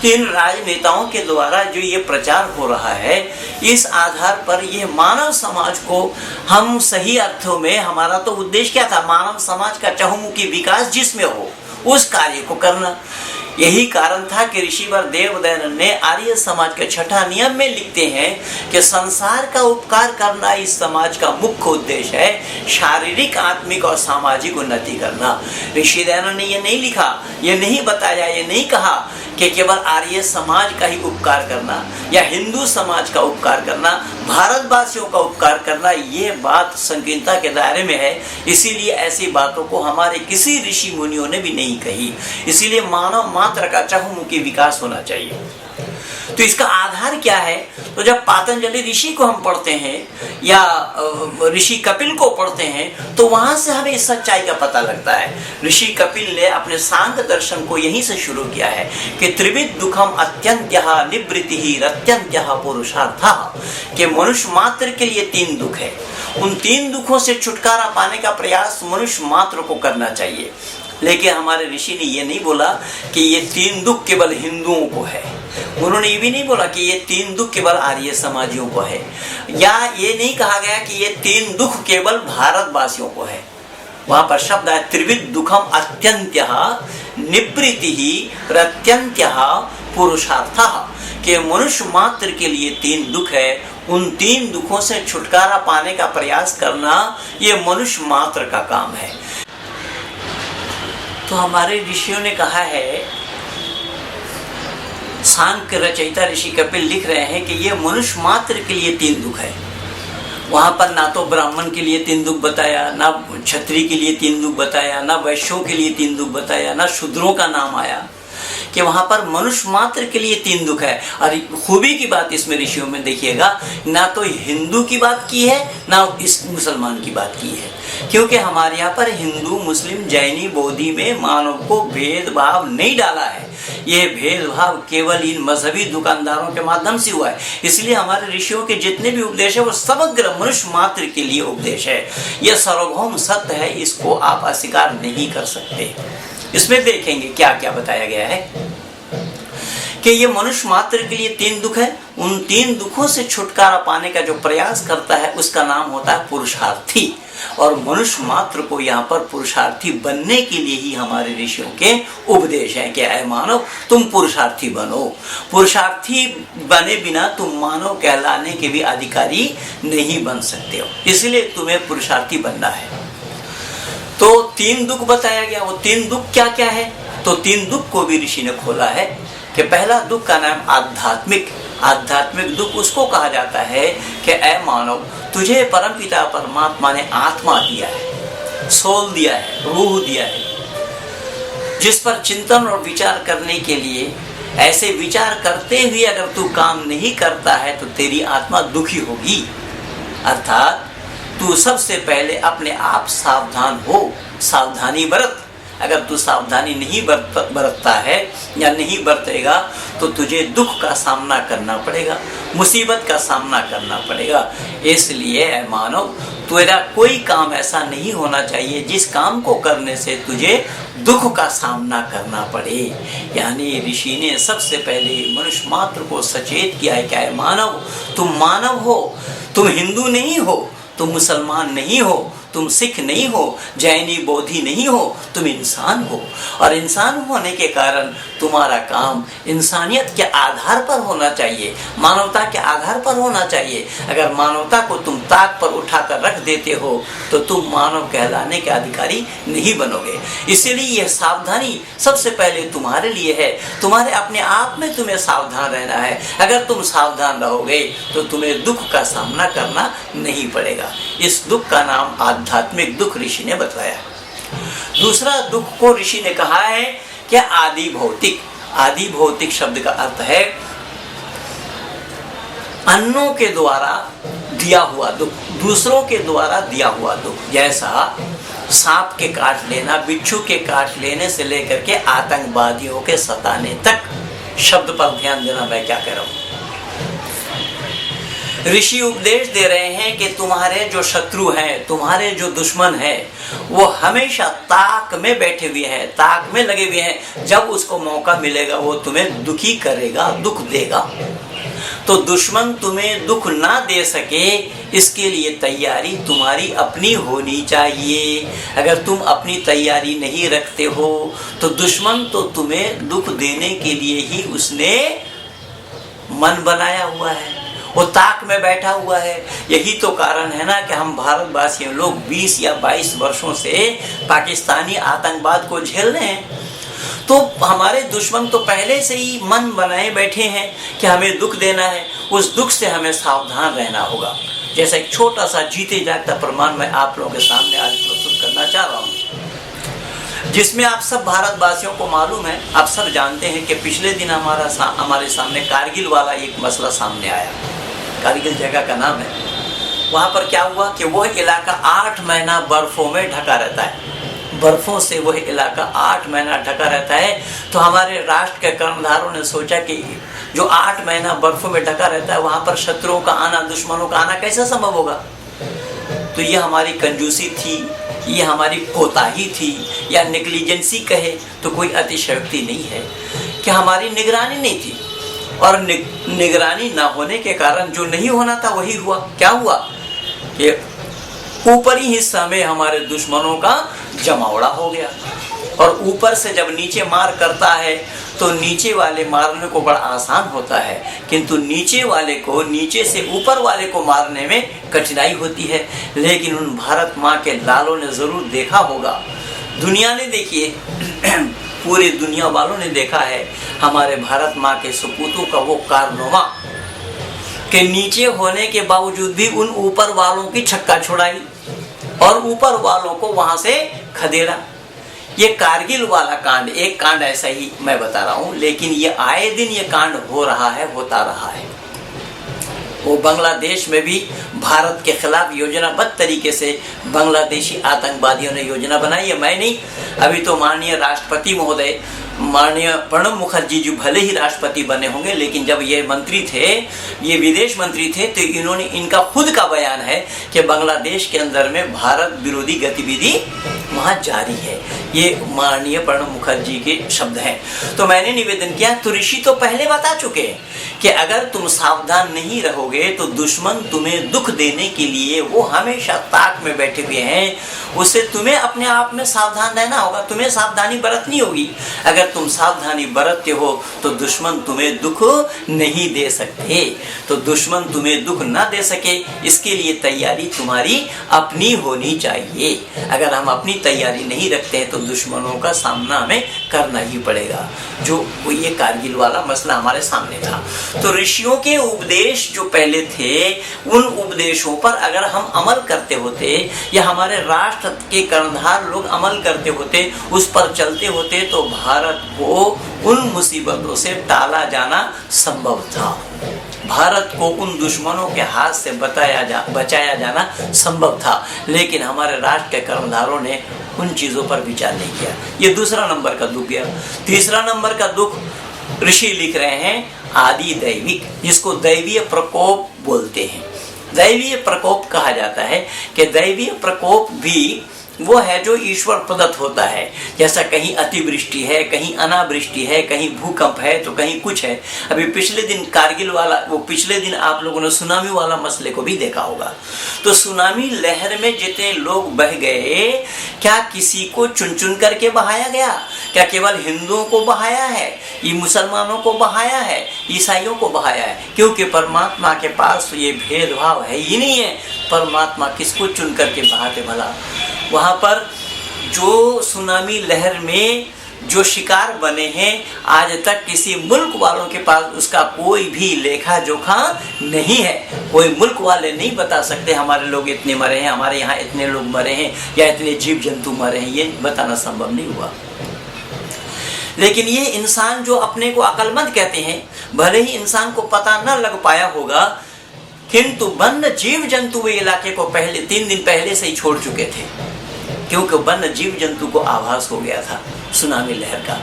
तो इन राजनेताओं के द्वारा जो ये प्रचार हो रहा है, इस आधार पर ये मानव समाज को हम सही अर्थों में, हमारा तो उद्देश्य क्या था? मानव समाज का चहुमुखी विकास जिसमें हो उस कार्य को करना। यही कारण था कि ऋषिवर देवदयानंद ने आर्य समाज के 6ठा नियम में लिखते हैं कि संसार का उपकार करना इस समाज का मुख्य उद्देश्य है, शारीरिक, आत्मिक और सामाजिक उन्नति करना। ऋषि दयानंद ने ये नहीं लिखा, ये नहीं बताया, ये नहीं कहा कि केवल आर्य समाज का ही उपकार करना या हिंदू समाज का उपकार करना, भारतवासियों का उपकार करना। ये बात संकीर्णता के दायरे में है, इसीलिए ऐसी बातों को हमारे किसी ऋषि मुनियों ने भी नहीं कही। इसीलिए मानव मात्र का चहुमुखी विकास होना चाहिए। तो इसका आधार क्या है? तो जब पातंजलि ऋषि को हम पढ़ते हैं या ऋषि कपिल को पढ़ते हैं तो वहां से हमें इस सच्चाई का पता लगता है। ऋषि कपिल ने अपने सांख्य दर्शन को यहीं से शुरू किया है कि त्रिविध दुखम अत्यंत्यः निवृत्तिः रत्यंत्यः पुरुषार्थः, कि मनुष्य मात्र के लिए 3 दुख है। उन 3 दुखों से छुटकारा पाने का प्रयास मनुष्य मात्र को करना चाहिए। लेकिन हमारे ऋषि ने ये नहीं बोला कि ये 3 दुख केवल हिंदुओं को है, उन्होंने ये भी नहीं बोला कि ये 3 दुख केवल आर्य समाजियों को है, या ये नहीं कहा गया कि ये 3 दुख केवल भारतवासियों को है। वहां पर शब्द है त्रिविध दुखम अत्यंत्यः निवृत्तिः रत्यंत्यः पुरुषार्थः, कि मनुष्य मात्र के लिए 3 दुख है। उन 3 दुखों से छुटकारा पाने का प्रयास करना ये मनुष्य मात्र का काम है। तो हमारे ऋषियों ने कहा है, सांख्य रचयिता ऋषि कपिल लिख रहे हैं कि ये मनुष्य मात्र के लिए 3 दुख है। वहां पर ना तो ब्राह्मण के लिए 3 दुख बताया, ना क्षत्रिय के लिए 3 दुख बताया, ना वैश्यों के लिए 3 दुख बताया, ना शूद्रों का नाम आया, कि वहां पर मनुष्य मात्र के लिए 3 दुख है। और खूबी की बात इसमें ऋषियों में देखिएगा, ना तो हिंदू की बात की है ना इस मुसलमान की बात की है, क्योंकि हमारे यहाँ पर हिंदू मुस्लिम जैनी बोधि में मानव को भेदभाव नहीं डाला है। ये भेदभाव केवल इन मजहबी दुकानदारों के माध्यम से हुआ है। इसलिए हमारे ऋषियों के जितने भी उपदेश है वो समग्र मनुष्य मात्र के लिए उपदेश है। यह सार्वभौम सत्य है, इसको आप अस्वीकार नहीं कर सकते। इसमें देखेंगे क्या क्या बताया गया है कि ये मनुष्य मात्र के लिए 3 दुख है। उन 3 दुखों से छुटकारा पाने का जो प्रयास करता है उसका नाम होता है पुरुषार्थी। और मनुष्य मात्र को यहाँ पर पुरुषार्थी बनने के लिए ही हमारे ऋषियों के उपदेश हैं कि ऐ मानव तुम पुरुषार्थी बनो। पुरुषार्थी बने बिना तुम मानव कहलाने के भी अधिकारी नहीं बन सकते हो, इसलिए तुम्हें पुरुषार्थी बनना है। तो 3 दुख बताया गया। वो 3 दुख क्या क्या है? तो 3 दुख को भी ऋषि ने खोला है कि पहला दुख का नाम आध्यात्मिक। आध्यात्मिक दुख उसको कहा जाता है कि ऐ मानव तुझे परमपिता परमात्मा ने आत्मा दिया है, सोल दिया है, रूह दिया है, जिस पर चिंतन और विचार करने के लिए ऐसे विचार करते हुए अगर तू काम नहीं करता है तो तेरी आत्मा दुखी होगी। अर्थात तू सबसे पहले अपने आप सावधान हो, सावधानी बरत। अगर तू सावधानी नहीं बरतता है या नहीं बरतेगा तो तुझे दुख का सामना करना पड़ेगा, मुसीबत का सामना करना पड़ेगा। इसलिए मानव तेरा कोई काम ऐसा नहीं होना चाहिए जिस काम को करने से तुझे दुख का सामना करना पड़े। यानी ऋषि ने सबसे पहले मनुष्य मात्र को सचेत किया है कि मानव तुम मानव हो, तुम हिंदू नहीं हो, तुम मुसलमान नहीं हो, तुम सिख नहीं हो, जैनी बोधि नहीं हो, तुम इंसान हो। और इंसान होने के कारण तुम्हारा काम इंसानियत के आधार पर होना चाहिए, मानवता के आधार पर होना चाहिए। अगर मानवता को तुम ताक पर उठाकर रख देते हो तो तुम मानव कहलाने के अधिकारी नहीं बनोगे। इसीलिए यह सावधानी सबसे पहले तुम्हारे लिए है, तुम्हारे अपने आप में तुम्हें सावधान रहना है। अगर तुम सावधान रहोगे तो तुम्हें दुख का सामना करना नहीं पड़ेगा। इस दुख का नाम आध्यात्मिक दुख ऋषि ने बताया। दूसरा दुख को ऋषि ने कहा है कि आदि भौतिक। आदि भौतिक शब्द का अर्थ है अन्यों के द्वारा दिया हुआ दुख, दूसरों के द्वारा दिया हुआ दुख। जैसा सांप के काट लेना, बिच्छू के काट लेने से लेकर के आतंकवादियों के सताने तक। शब्द पर ध्यान देना, मैं क्या कह रहा हूं। ऋषि उपदेश दे रहे हैं कि तुम्हारे जो शत्रु हैं, तुम्हारे जो दुश्मन हैं, वो हमेशा ताक में बैठे हुए हैं, ताक में लगे हुए हैं। जब उसको मौका मिलेगा वो तुम्हें दुखी करेगा, दुख देगा। तो दुश्मन तुम्हें दुख ना दे सके इसके लिए तैयारी तुम्हारी अपनी होनी चाहिए। अगर तुम अपनी तैयारी नहीं रखते हो तो दुश्मन तो तुम्हें दुख देने के लिए ही उसने मन बनाया हुआ है, वो ताक में बैठा हुआ है। यही तो कारण है ना कि हम भारतवासी लोग 20 या 22 वर्षों से पाकिस्तानी आतंकवाद को झेल रहे हैं। तो हमारे दुश्मन तो पहले से ही मन बनाए बैठे हैं कि हमें दुख देना है। उस दुख से हमें सावधान रहना होगा। जैसा एक छोटा सा जीते जागता प्रमाण मैं आप लोगों के सामने आज प्रस्तुत करना चाह रहा हूँ। जिसमें आप सब भारतवासियों को मालूम है, आप सब जानते हैं कि पिछले दिन हमारे सामने कारगिल वाला एक मसला सामने आया। कारगिल जगह का नाम है। वहाँ पर क्या हुआ कि वह इलाका 8 महीना बर्फों में ढका रहता है। बर्फों से वह इलाका 8 महीना ढका रहता है। तो हमारे राष्ट्र के कर्णधारों ने सोचा कि जो 8 महीना बर्फों में ढका रहता है, वहाँ पर शत्रुओं का आना, दुश्मनों का आना कैसे संभव होगा। तो ये हमारी कंजूसी थी, ये हमारी कोताही थी, या नेग्लिजेंसी कहे तो कोई अतिशयोक्ति नहीं है कि हमारी निगरानी नहीं थी। और निगरानी ना होने के कारण जो नहीं होना था वही हुआ। क्या हुआ कि ऊपरी हिस्सा में हमारे दुश्मनों का जमावड़ा हो गया, और ऊपर से जब नीचे मार करता है तो नीचे वाले मारने को बड़ा आसान होता है, किंतु नीचे वाले को, नीचे से ऊपर वाले को मारने में कठिनाई होती है। लेकिन उन भारत माँ के लालों ने जरूर देखा होगा, दुनिया ने देखिए पूरी दुनिया वालों ने देखा है हमारे भारत माँ के सपूतों का वो कारनामा कि नीचे होने के बावजूद भी उन ऊपर वालों की छक्का छुड़ाई और ऊपर वालों को वहां से खदेड़ा। ये कारगिल वाला कांड, एक कांड ऐसा ही मैं बता रहा हूँ, लेकिन ये आए दिन ये कांड हो रहा है, होता रहा है। वो बांग्लादेश में भी भारत के खिलाफ योजनाबद्ध तरीके से बांग्लादेशी आतंकवादियों ने योजना बनाई है। मैं नहीं, अभी तो माननीय राष्ट्रपति महोदय, माननीय प्रणब मुखर्जी जी भले ही राष्ट्रपति बने होंगे, लेकिन जब ये मंत्री थे, ये विदेश मंत्री थे, तो इन्होंने, इनका खुद का बयान है कि बांग्लादेश के अंदर में भारत विरोधी गतिविधि वहाँ जारी है। ये माननीय प्रणब मुखर्जी के शब्द हैं। तो मैंने निवेदन किया, तो ऋषि तो पहले बता चुके हैं कि अगर तुम सावधान नहीं रहोगे तो दुश्मन तुम्हें दुख देने के लिए वो हमेशा ताक में बैठे हुए हैं। उससे तुम्हें अपने आप में सावधान रहना होगा, तुम्हें सावधानी बरतनी होगी। अगर तुम सावधानी बरतते हो तो दुश्मन तुम्हें दुख नहीं दे सकते। तो दुश्मन तुम्हें दुख ना दे सके, इसके लिए तैयारी तुम्हारी अपनी होनी चाहिए। अगर हम अपनी तैयारी नहीं रखते हैं तो दुश्मनों का सामना हमें करना ही पड़ेगा। जो ये कारगिल वाला मसला हमारे सामने था। तो ऋषियों के उपदेश जो पहले थे, उन उपदेशों पर अगर हम अमल करते होते, या हमारे राष्ट्र के कर्णधार लोग अमल करते होते, उस पर चलते होते, तो भारत को उन मुसीबतों से टाला जाना संभव था। भारत को उन दुश्मनों के हाथ से बचाया जाना संभव था। लेकिन हमारे राष्ट्र के कर्णधारों ने उन चीजों पर विचार नहीं किया। ये दूसरा नंबर का दुख गया। तीसरा नंबर का दुख ऋषि लिख रहे हैं आदि दैविक, जिसको दैवीय प्रकोप बोलते हैं। दैवीय प्रकोप कहा जाता है कि दैवीय प्रकोप भी वो है जो ईश्वर प्रदत्त होता है। जैसा कहीं अतिवृष्टि है, कहीं अनावृष्टि है, कहीं भूकंप है, तो कहीं कुछ है। अभी पिछले दिन कारगिल वाला, वो पिछले दिन आप लोगों ने सुनामी वाला मसले को भी देखा होगा। तो सुनामी लहर में जितने लोग बह गए, क्या किसी को चुन चुन करके बहाया गया? क्या केवल हिंदुओं को बहाया है, ये मुसलमानों को बहाया है, ईसाइयों को बहाया है? क्योंकि परमात्मा के पास ये भेदभाव है ही नहीं है। परमात्मा किसको चुन करके बहाते भला? वहाँ पर जो सुनामी लहर में जो शिकार बने हैं, आज तक किसी मुल्क वालों के पास उसका कोई भी लेखा जोखा नहीं है। कोई मुल्क वाले नहीं बता सकते हमारे लोग इतने मरे हैं, हमारे यहाँ इतने लोग मरे हैं, या इतने जीव जंतु मरे हैं। ये बताना संभव नहीं हुआ। लेकिन ये इंसान जो अपने को अक्लमंद कहते हैं, भले ही इंसान को पता न लग पाया होगा, किंतु वन्य जीव जंतु वे इलाके को पहले 3 दिन पहले से ही छोड़ चुके थे, क्योंकि वन्य जीव जंतु को आभास हो गया था सुनामी लहर का।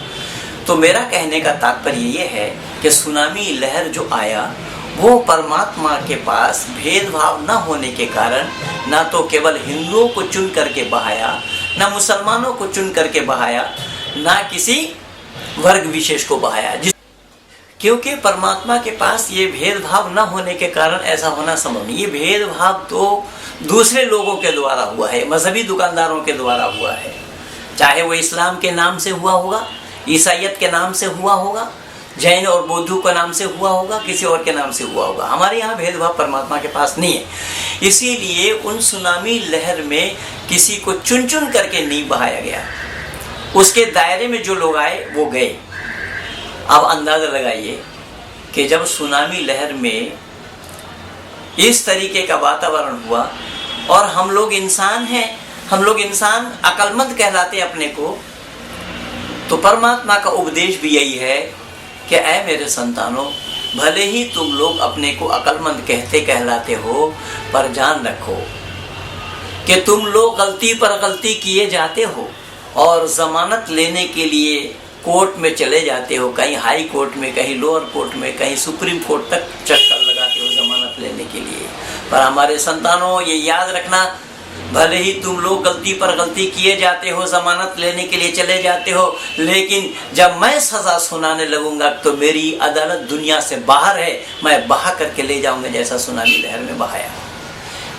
तो मेरा कहने का तात्पर्य ये है कि सुनामी लहर जो आया, वो परमात्मा के पास भेदभाव न होने के कारण ना तो केवल हिंदुओं को चुन करके बहाया, ना मुसलमानों को चुन करके बहाया, ना किसी वर्ग विशेष को बहाया। क्योंकि परमात्मा के पास ये भेदभाव न होने के कारण ऐसा होना संभव नहीं। ये भेदभाव तो दूसरे लोगों के द्वारा हुआ है, मजहबी दुकानदारों के द्वारा हुआ है। चाहे वो इस्लाम के नाम से हुआ होगा, ईसाइयत के नाम से हुआ होगा, जैन और बौद्धों के नाम से हुआ होगा, किसी और के नाम से हुआ होगा। हमारे यहाँ भेदभाव परमात्मा के पास नहीं है। इसीलिए उन सुनामी लहर में किसी को चुन चुन करके नहीं बहाया गया। उसके दायरे में जो लोग आए वो गए। अब अंदाजा लगाइए कि जब सुनामी लहर में इस तरीके का वातावरण हुआ, और हम लोग इंसान हैं, हम लोग इंसान अक्लमंद कहलाते अपने को, तो परमात्मा का उपदेश भी यही है कि ऐ मेरे संतानों, भले ही तुम लोग अपने को अक्लमंद कहलाते हो, पर जान रखो कि तुम लोग गलती पर गलती किए जाते हो और जमानत लेने के लिए कोर्ट में चले जाते हो, कहीं हाई कोर्ट में, कहीं लोअर कोर्ट में, कहीं सुप्रीम कोर्ट तक चक्कर लगाते हो जमानत लेने के लिए। पर हमारे संतानों, ये याद रखना, भले ही तुम लोग गलती पर गलती किए जाते हो, जमानत लेने के लिए चले जाते हो, लेकिन जब मैं सजा सुनाने लगूंगा तो मेरी अदालत दुनिया से बाहर है, मैं बहा करके ले जाऊंगा जैसा सुनामी लहर में बहाया।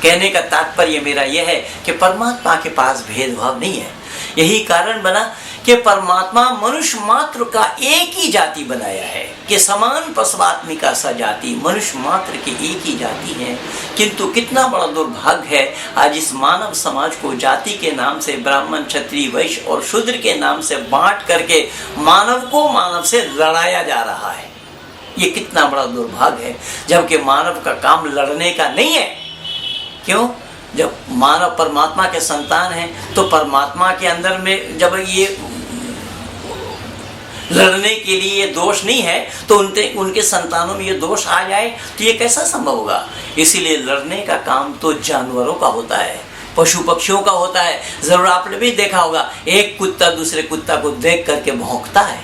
कहने का तात्पर्य मेरा यह है कि परमात्मा के पास भेदभाव नहीं है। यही कारण बना कि परमात्मा मनुष्य मात्र का एक ही जाति बनाया है कि समान पशवात्मिका सा जाति मनुष्य मात्र की एक ही जाति है। किंतु कितना बड़ा दुर्भाग्य है, आज इस मानव समाज को जाति के नाम से ब्राह्मण, क्षत्रिय, वैश्य और शूद्र के नाम से बांट करके मानव को मानव से लड़ाया जा रहा है। ये कितना बड़ा दुर्भाग्य है, जबकि मानव का काम लड़ने का नहीं है। क्यों? जब मानव परमात्मा के संतान है तो परमात्मा के अंदर में जब ये लड़ने के लिए ये दोष नहीं है तो उनके संतानों में ये दोष आ जाए तो ये कैसा संभव होगा। इसीलिए लड़ने का काम तो जानवरों का होता है, पशु पक्षियों का होता है। जरूर आपने भी देखा होगा, एक कुत्ता दूसरे कुत्ता को देख करके भौंकता है,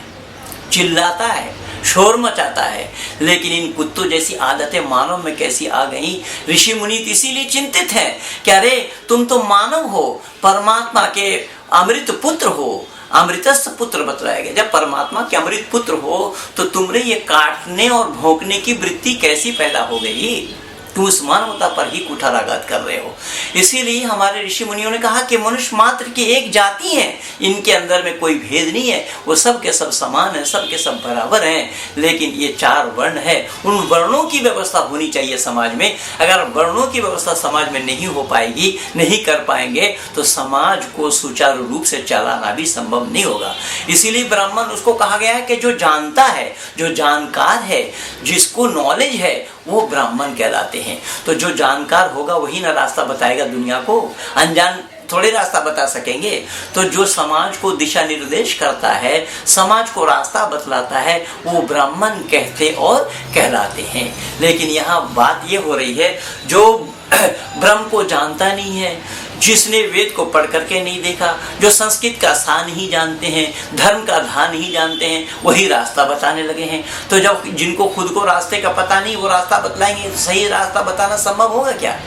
चिल्लाता है, शोर मचाता है। लेकिन इन कुत्तों जैसी आदतें मानव में कैसी आ गई। ऋषि मुनि इसीलिए चिंतित हैं कि अरे तुम तो मानव हो, परमात्मा के अमृत पुत्र हो, अमृतस्थ पुत्र बतलाया गया। जब परमात्मा के अमृत पुत्र हो तो तुमने ये काटने और भौंकने की वृत्ति कैसी पैदा हो गई? तुम उस मानवता पर ही कुठाराघात कर रहे हो। इसीलिए हमारे ऋषि मुनियों ने कहा कि मनुष्य मात्र की एक जाति है, इनके अंदर में कोई भेद नहीं है, वो सब के सब समान है, सब के सब बराबर हैं। लेकिन ये चार वर्ण है, उन वर्णों की व्यवस्था होनी चाहिए समाज में। अगर वर्णों की व्यवस्था समाज में नहीं हो पाएगी, नहीं कर पाएंगे, तो समाज को सुचारू रूप से चलाना भी संभव नहीं होगा। इसीलिए ब्राह्मण उसको कहा गया है कि जो जानता है, जो जानकार है, जिसको नॉलेज है, वो ब्राह्मण कहलाते हैं। तो जो जानकार होगा वही ना रास्ता बताएगा दुनिया को, अनजान थोड़े रास्ता बता सकेंगे। तो जो समाज को दिशा निर्देश करता है, समाज को रास्ता बतलाता है, वो ब्राह्मण कहते और कहलाते हैं। लेकिन यहाँ बात ये हो रही है, जो ब्रह्म को जानता नहीं है, जिसने वेद को पढ़ करके नहीं देखा, जो संस्कृत का सा नहीं जानते हैं, धर्म का धा नहीं जानते हैं, वही रास्ता बताने लगे हैं। तो जब जिनको खुद को रास्ते का पता नहीं, वो रास्ता बतलाएंगे, सही रास्ता बताना संभव होगा क्या?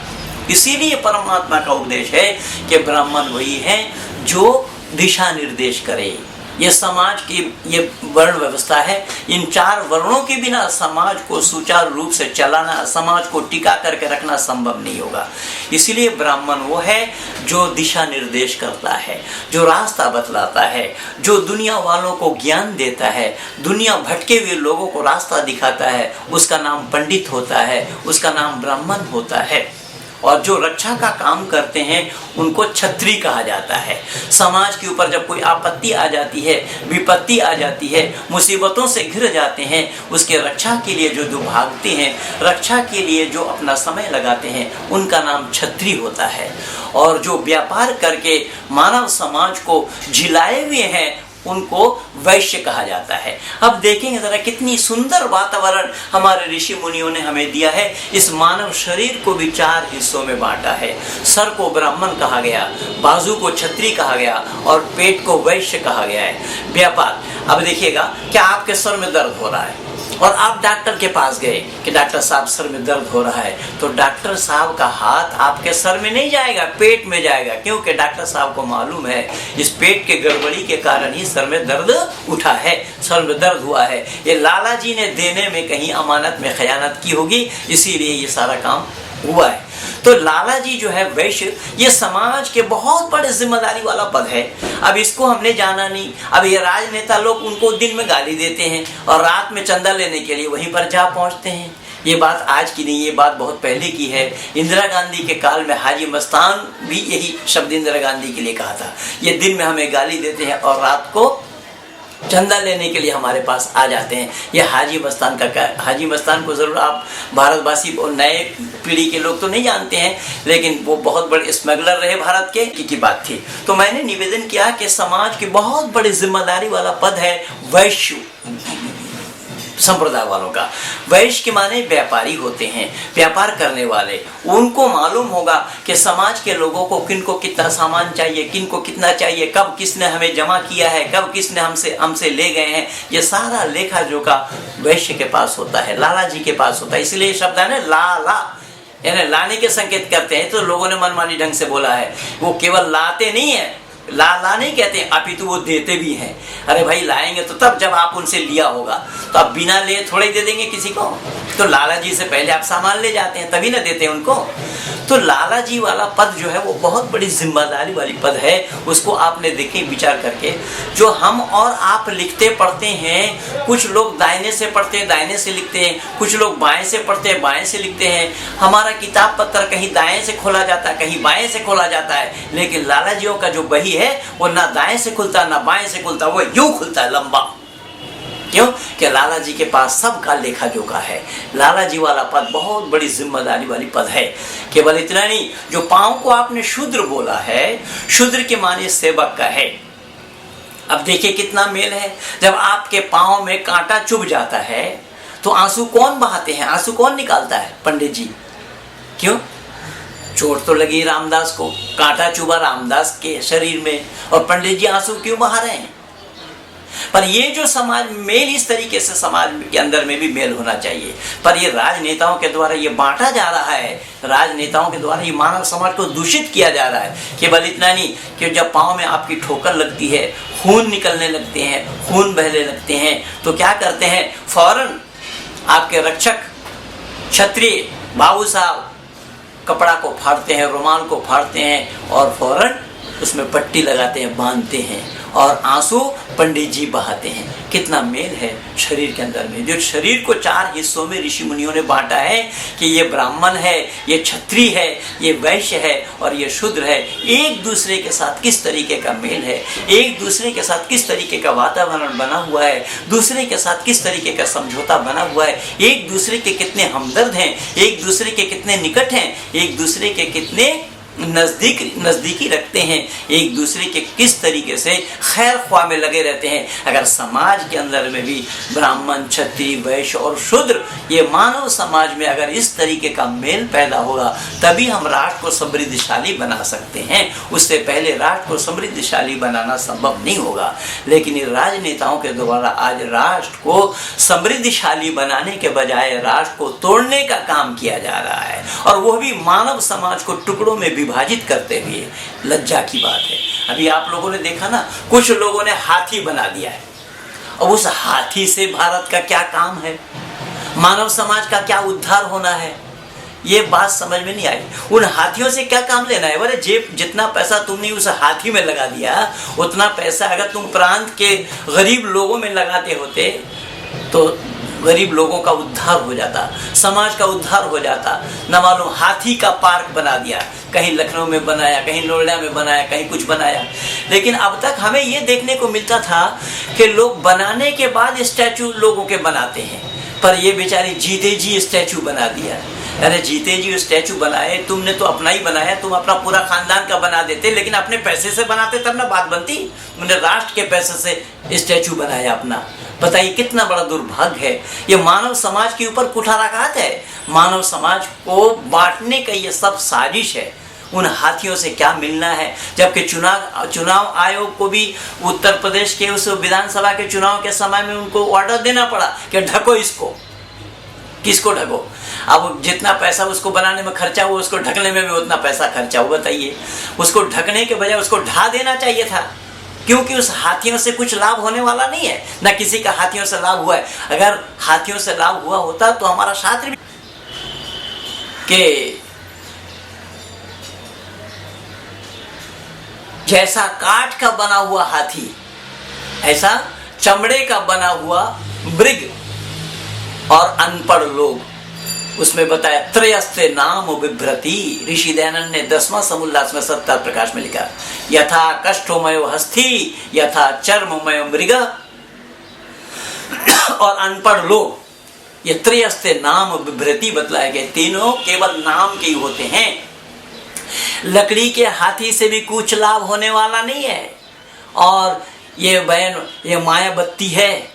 इसीलिए परमात्मा का उपदेश है कि ब्राह्मण वही है जो दिशा निर्देश करे। ये समाज की ये वर्ण व्यवस्था है। इन चार वर्णों के बिना समाज को सुचारू रूप से चलाना, समाज को टिका करके रखना संभव नहीं होगा। इसीलिए ब्राह्मण वो है जो दिशा निर्देश करता है, जो रास्ता बतलाता है, जो दुनिया वालों को ज्ञान देता है, दुनिया भटके हुए लोगों को रास्ता दिखाता है। उसका नाम पंडित होता है, उसका नाम ब्राह्मण होता है। और जो रक्षा का काम करते हैं उनको क्षत्रिय कहा जाता है। समाज के ऊपर जब कोई आपत्ति आ जाती है, विपत्ति आ जाती है, मुसीबतों से घिर जाते हैं, उसके रक्षा के लिए जो भागते हैं, रक्षा के लिए जो अपना समय लगाते हैं, उनका नाम क्षत्रिय होता है। और जो व्यापार करके मानव समाज को झिलाए हुए हैं, उनको वैश्य कहा जाता है। अब देखेंगे जरा कितनी सुंदर वातावरण हमारे ऋषि मुनियों ने हमें दिया है। इस मानव शरीर को भी चार हिस्सों में बांटा है। सर को ब्राह्मण कहा गया, बाजू को क्षत्रिय कहा गया और पेट को वैश्य कहा गया है। व्यापार, अब देखिएगा क्या आपके सर में दर्द हो रहा है और आप डॉक्टर के पास गए कि डॉक्टर साहब सर में दर्द हो रहा है, तो डॉक्टर साहब का हाथ आपके सर में नहीं जाएगा, पेट में जाएगा। क्योंकि डॉक्टर साहब को मालूम है इस पेट के गड़बड़ी के कारण ही सर में दर्द उठा है, सर में दर्द हुआ है। ये लाला जी ने देने में कहीं अमानत में खयानत की होगी, इसीलिए ये सारा काम हुआ है। तो लाला जी जो है वैश्य, ये समाज के बहुत बड़े जिम्मेदारी वाला पद है। अब इसको हमने जाना नहीं। अब ये राजनेता लोग उनको दिन में गाली देते हैं और रात में चंदा लेने के लिए वहीं पर जा पहुंचते हैं। ये बात आज की नहीं, ये बात बहुत पहले की है। इंदिरा गांधी के काल में हाजी मस्तान भी यही शब्द इंदिरा गांधी के लिए कहा था, ये दिन में हमें गाली देते हैं और रात को चंदा लेने के लिए हमारे पास आ जाते हैं। ये हाजी मस्तान का हाजी मस्तान को ज़रूर आप भारतवासी और नए पीढ़ी के लोग तो नहीं जानते हैं, लेकिन वो बहुत बड़े स्मगलर रहे भारत के की बात थी। तो मैंने निवेदन किया कि समाज की बहुत बड़ी जिम्मेदारी वाला पद है वैश्य संप्रदाय वालों का। वैश्य के माने व्यापारी होते हैं, व्यापार करने वाले। उनको मालूम होगा कि समाज के लोगों को किन को कितना सामान चाहिए, किन को कितना चाहिए, कब किसने हमें जमा किया है, कब किसने हमसे ले गए हैं। ये सारा लेखा जोखा वैश्य के पास होता है, लाला जी के पास होता है। इसलिए शब्द है ना लाला, यानी लाने के संकेत करते हैं। तो लोगों ने मनमानी ढंग से बोला है, वो केवल लाते नहीं है, ला नहीं कहते हैं, अपितु वो देते भी हैं। अरे भाई लाएंगे तो तब जब आप उनसे लिया होगा, तो आप बिना लिए थोड़े दे देंगे किसी को। तो लाला जी से पहले आप सामान ले जाते हैं, तभी ना देते हैं उनको। तो लाला जी वाला पद जो है वो बहुत बड़ी जिम्मेदारी वाली पद है। उसको आपने देखें विचार करके, जो हम और आप लिखते पढ़ते हैं, कुछ लोग दाहिने से पढ़ते हैं, दाहिने से लिखते हैं, कुछ लोग बाएं से पढ़ते हैं, बाएं से लिखते हैं। हमारा किताब पत्र कहीं दाएं से खोला जाता है, कहीं बाएं से खोला जाता है, लेकिन लाला जियों का जो बही है वो ना दाएं से खुलता ना बाएं से खुलता, वो यूं खुलता है लंबा। क्यों? कि लाला जी के पास सबका लेखा जोखा है। लाला जी वाला पद बहुत बड़ी जिम्मेदारी वाली पद है। केवल इतना नहीं, जो पांव को आपने शूद्र बोला है, शूद्र के माने सेवक का है। अब देखिए कितना मेल है। जब आपके पांव में कांटा चुभ जाता है तो आंसू कौन बहाते हैं, आंसू कौन निकालता है? पंडित जी। क्यों? चोट तो लगी रामदास को, कांटा चुभा रामदास के शरीर में, और पंडित जी आंसू क्यों बहा रहे हैं? पर ये जो समाज मेल, इस तरीके से समाज के अंदर में भी मेल होना चाहिए। पर ये राजनेताओं के द्वारा ये बांटा जा रहा है, राजनेताओं के द्वारा ये मानव समाज को दूषित किया जा रहा है। केवल इतना नहीं कि जब पाँव में आपकी ठोकर लगती है, खून निकलने लगते हैं, खून बहने लगते हैं, तो क्या करते हैं? फौरन आपके रक्षक क्षत्रिय बाबू साहब कपड़ा को फाड़ते हैं, रुमाल को फाड़ते हैं और फौरन उसमें पट्टी लगाते हैं, बांधते हैं, और आंसू पंडित जी बहाते हैं। कितना मेल है शरीर के अंदर में। जो शरीर को 4 हिस्सों में ऋषि मुनियों ने बांटा है कि ये ब्राह्मण है, ये क्षत्रिय है, ये वैश्य है और ये शूद्र है। एक दूसरे के साथ किस तरीके का मेल है, एक दूसरे के साथ किस तरीके का वातावरण बना हुआ है, दूसरे के साथ किस तरीके का समझौता बना हुआ है, एक दूसरे के कितने हमदर्द हैं, एक दूसरे के कितने निकट हैं, एक दूसरे के कितने नज़दीकी रखते हैं, एक दूसरे के किस तरीके से खैर ख्वाह में लगे रहते हैं। अगर समाज के अंदर में भी ब्राह्मण, क्षत्रिय, वैश्य और शूद्र, ये मानव समाज में अगर इस तरीके का मेल पैदा होगा, तभी हम राष्ट्र को समृद्धशाली बना सकते हैं। उससे पहले राष्ट्र को समृद्धशाली बनाना संभव नहीं होगा। लेकिन इन राजनेताओं के द्वारा आज राष्ट्र को समृद्धशाली बनाने के बजाय राष्ट्र को तोड़ने का काम किया जा रहा है, और वो भी मानव समाज को टुकड़ों में विभाजित करते हुए। लज्जा की बात है। अभी आप लोगों ने देखा ना, कुछ लोगों ने हाथी बना दिया है, और उस हाथी से भारत का क्या काम है, मानव समाज का क्या उद्धार होना है, ये बात समझ में नहीं आई। उन हाथियों से क्या काम लेना है? बोले जेब जितना पैसा तुमने उस हाथी में लगा दिया, उतना पैसा अगर तुम प्रांत के गरीब लोगों में लगाते होते तो गरीब लोगों का उद्धार हो जाता, समाज का उद्धार हो जाता। न मालूम हाथी का पार्क बना दिया, कहीं लखनऊ में बनाया, कहीं नोएडा में बनाया, कहीं कुछ बनाया। लेकिन अब तक हमें ये देखने को मिलता था कि लोग बनाने के बाद स्टैचू लोगों के बनाते हैं, पर ये बेचारी जीते जी स्टैचू बना दिया। अरे जीते जी स्टैचू बनाए, तुमने तो अपना ही बनाया, तुम अपना पूरा खानदान का बना देते, लेकिन अपने पैसे से बनाते तब ना बात बनती। तुमने राष्ट्र के पैसे से स्टैचू बनाया अपना। बताइए कितना बड़ा दुर्भाग्य है। ये मानव समाज के ऊपर कुठाराघात है। मानव समाज को बांटने का ये सब साजिश है। उन हाथियों से क्या मिलना है, जबकि चुनाव आयोग को भी उत्तर प्रदेश के उस विधानसभा के चुनाव के समय में उनको ऑर्डर देना पड़ा कि ढको इसको। किसको ढको? अब जितना पैसा उसको बनाने में खर्चा हुआ, उसको ढकने में भी उतना पैसा खर्चा हुआ। बताइए, उसको ढकने के बजाय उसको ढा देना चाहिए था, क्योंकि उस हाथियों से कुछ लाभ होने वाला नहीं है, ना किसी का हाथियों से लाभ हुआ है। अगर हाथियों से लाभ हुआ होता तो हमारा शास्त्र भी कि जैसा काठ का बना हुआ हाथी, ऐसा चमड़े का बना हुआ मृग और अनपढ़ लोग। उसमें बताया त्रयस्ते नाम बिभ्रति। ऋषि दयानंद ने 10वां समोल्लास में सत्ता प्रकाश में लिखा, यथा कष्टोमयो हस्थि, यथा चर्ममयो मृग, और अनपढ़ लोग, ये त्रयस्ते नाम विभ्रति बतलाए गए, तीनों केवल नाम के ही होते हैं। लकड़ी के हाथी से भी कुछ लाभ होने वाला नहीं है। और ये बहन, ये मायाबत्ती है,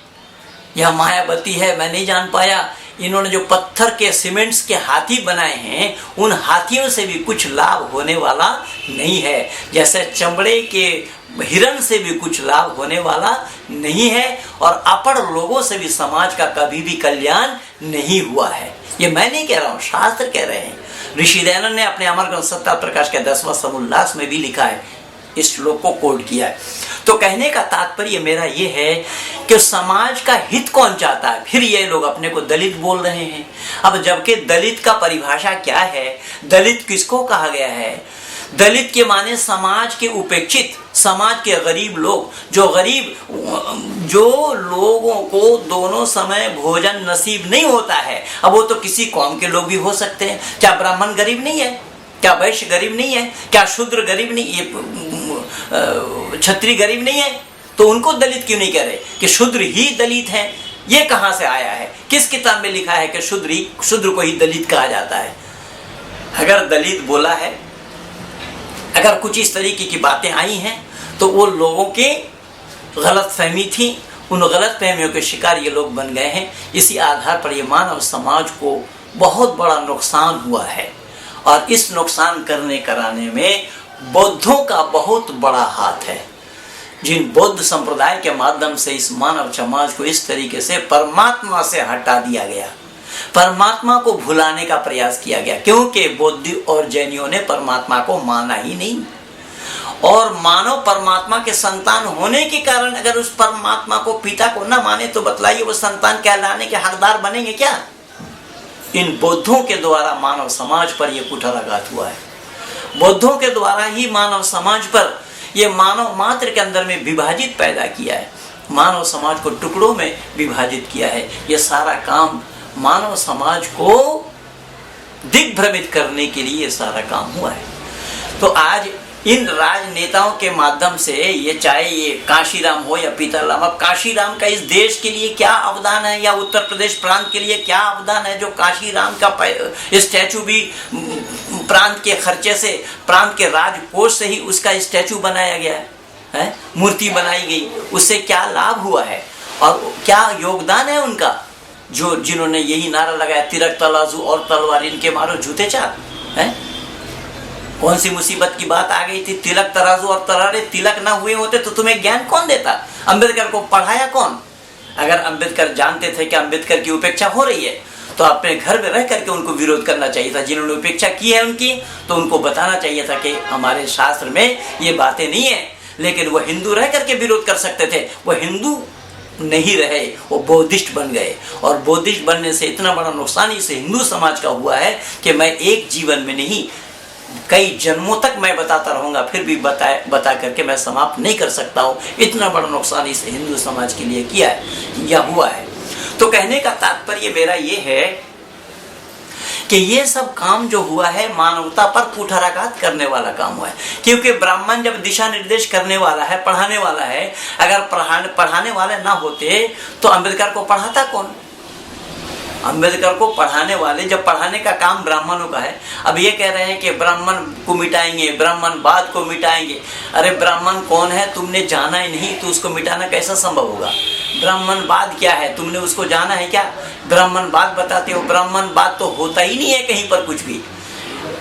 यह मायाबत्ती है, मैं नहीं जान पाया। इन्होंने जो पत्थर के सीमेंट्स के हाथी बनाए हैं, उन हाथियों से भी कुछ लाभ होने वाला नहीं है। जैसे चमड़े के हिरण से भी कुछ लाभ होने वाला नहीं है, और अपढ़ लोगों से भी समाज का कभी भी कल्याण नहीं हुआ है। ये मैं नहीं कह रहा हूँ, शास्त्र कह रहे हैं। ऋषि दयानंद ने अपने अमरग्रंथ सत्ता प्रकाश के 10वां समोल्लास में भी लिखा है, इस श्लोक को कोट किया है। तो कहने का तात्पर्य मेरा ये है कि समाज का हित कौन चाहता है। फिर ये लोग अपने को दलित बोल रहे हैं। अब जबकि दलित का परिभाषा क्या है, दलित किसको कहा गया है? दलित के माने समाज के उपेक्षित, समाज के गरीब लोग, जो लोगों को दोनों समय भोजन नसीब नहीं होता है। अब वो तो किसी कौम के लोग भी हो सकते हैं। क्या ब्राह्मण गरीब नहीं है? क्या वैश्य गरीब नहीं है? क्या शूद्र गरीब नहीं, ये क्षत्रिय गरीब नहीं है? तो उनको दलित क्यों नहीं कह रहे कि शूद्र ही दलित है? ये कहां से आया है? किस किताब में लिखा है कि शूद्र को ही दलित कहा जाता है? अगर दलित बोला है, अगर कुछ इस तरीके की बातें आई हैं, तो वो लोगों की गलत फहमी थी। उन गलत फहमियों के शिकार ये लोग बन गए हैं। इसी आधार पर ये मानव समाज को बहुत बड़ा नुकसान हुआ है, और इस नुकसान करने कराने में बौद्धों का बहुत बड़ा हाथ है। जिन बौद्ध संप्रदाय के माध्यम से इस मानव समाज को इस तरीके से परमात्मा से हटा दिया गया, परमात्मा को भुलाने का प्रयास किया गया, क्योंकि बौद्ध और जैनियों ने परमात्मा को माना ही नहीं। और मानव परमात्मा के संतान होने के कारण अगर उस परमात्मा को, पिता को न माने, तो बतलाइए वो संतान कहलाने के हकदार बनेंगे क्या? इन बौद्धों के द्वारा मानव समाज पर यह कुठाराघात हुआ है। बौद्धों के द्वारा ही मानव समाज पर यह मानव मात्र के अंदर में विभाजित पैदा किया है, मानव समाज को टुकड़ों में विभाजित किया है। यह सारा काम मानव समाज को दिग्भ्रमित करने के लिए सारा काम हुआ है। तो आज इन राजनेताओं के माध्यम से, ये चाहे ये काशीराम हो या पीताराम, अब काशीराम का इस देश के लिए क्या अवदान है, या उत्तर प्रदेश प्रांत के लिए क्या अवदान है, जो काशीराम का स्टैचू भी प्रांत के खर्चे से, प्रांत के राजकोष से ही उसका स्टैचू बनाया गया है, मूर्ति बनाई गई। उससे क्या लाभ हुआ है और क्या योगदान है उनका? जो जिन्होंने यही नारा लगाया, तिलक तराजू और तलवार इनके मारो जूते चार, है? कौन सी मुसीबत की बात आ गई थी? तिलक तराजू और तलवारें, तिलक ना हुए होते तो तुम्हें ज्ञान कौन देता? अंबेडकर को पढ़ाया कौन? अगर अंबेडकर जानते थे कि अंबेडकर की उपेक्षा हो रही है, तो अपने घर में रह करके उनको विरोध करना चाहिए था। जिन्होंने उपेक्षा की है उनकी, तो उनको बताना चाहिए था कि हमारे शास्त्र में ये बातें नहीं है। लेकिन वो हिंदू रह करके विरोध कर सकते थे, वो हिंदू नहीं रहे, वो बौद्धिस्ट बन गए। और बौद्धिस्ट बनने से इतना बड़ा नुकसान इस हिंदू समाज का हुआ है कि मैं एक जीवन में नहीं, कई जन्मों तक मैं बताता रहूंगा, फिर भी बता करके मैं समाप्त नहीं कर सकता हूँ। इतना बड़ा नुकसान इस हिंदू समाज के लिए किया है या हुआ है। तो कहने का तात्पर्य मेरा ये है कि ये सब काम जो हुआ है मानवता पर कुठाराघात करने वाला काम हुआ है। क्योंकि ब्राह्मण जब दिशा निर्देश करने वाला है, पढ़ाने वाला है, अगर पढ़ाने वाले ना होते तो अंबेडकर को पढ़ाता कौन? अंबेडकर को पढ़ाने वाले, जब पढ़ाने का काम ब्राह्मणों का है। अब ये कह रहे हैं कि ब्राह्मण को मिटाएंगे, ब्राह्मणवाद को मिटाएंगे। अरे ब्राह्मण कौन है तुमने जाना ही नहीं, तो उसको मिटाना कैसा संभव होगा? ब्राह्मणवाद क्या है तुमने उसको जाना है क्या? ब्राह्मणवाद बताते हो, ब्राह्मणवाद तो होता ही नहीं है कहीं पर कुछ भी।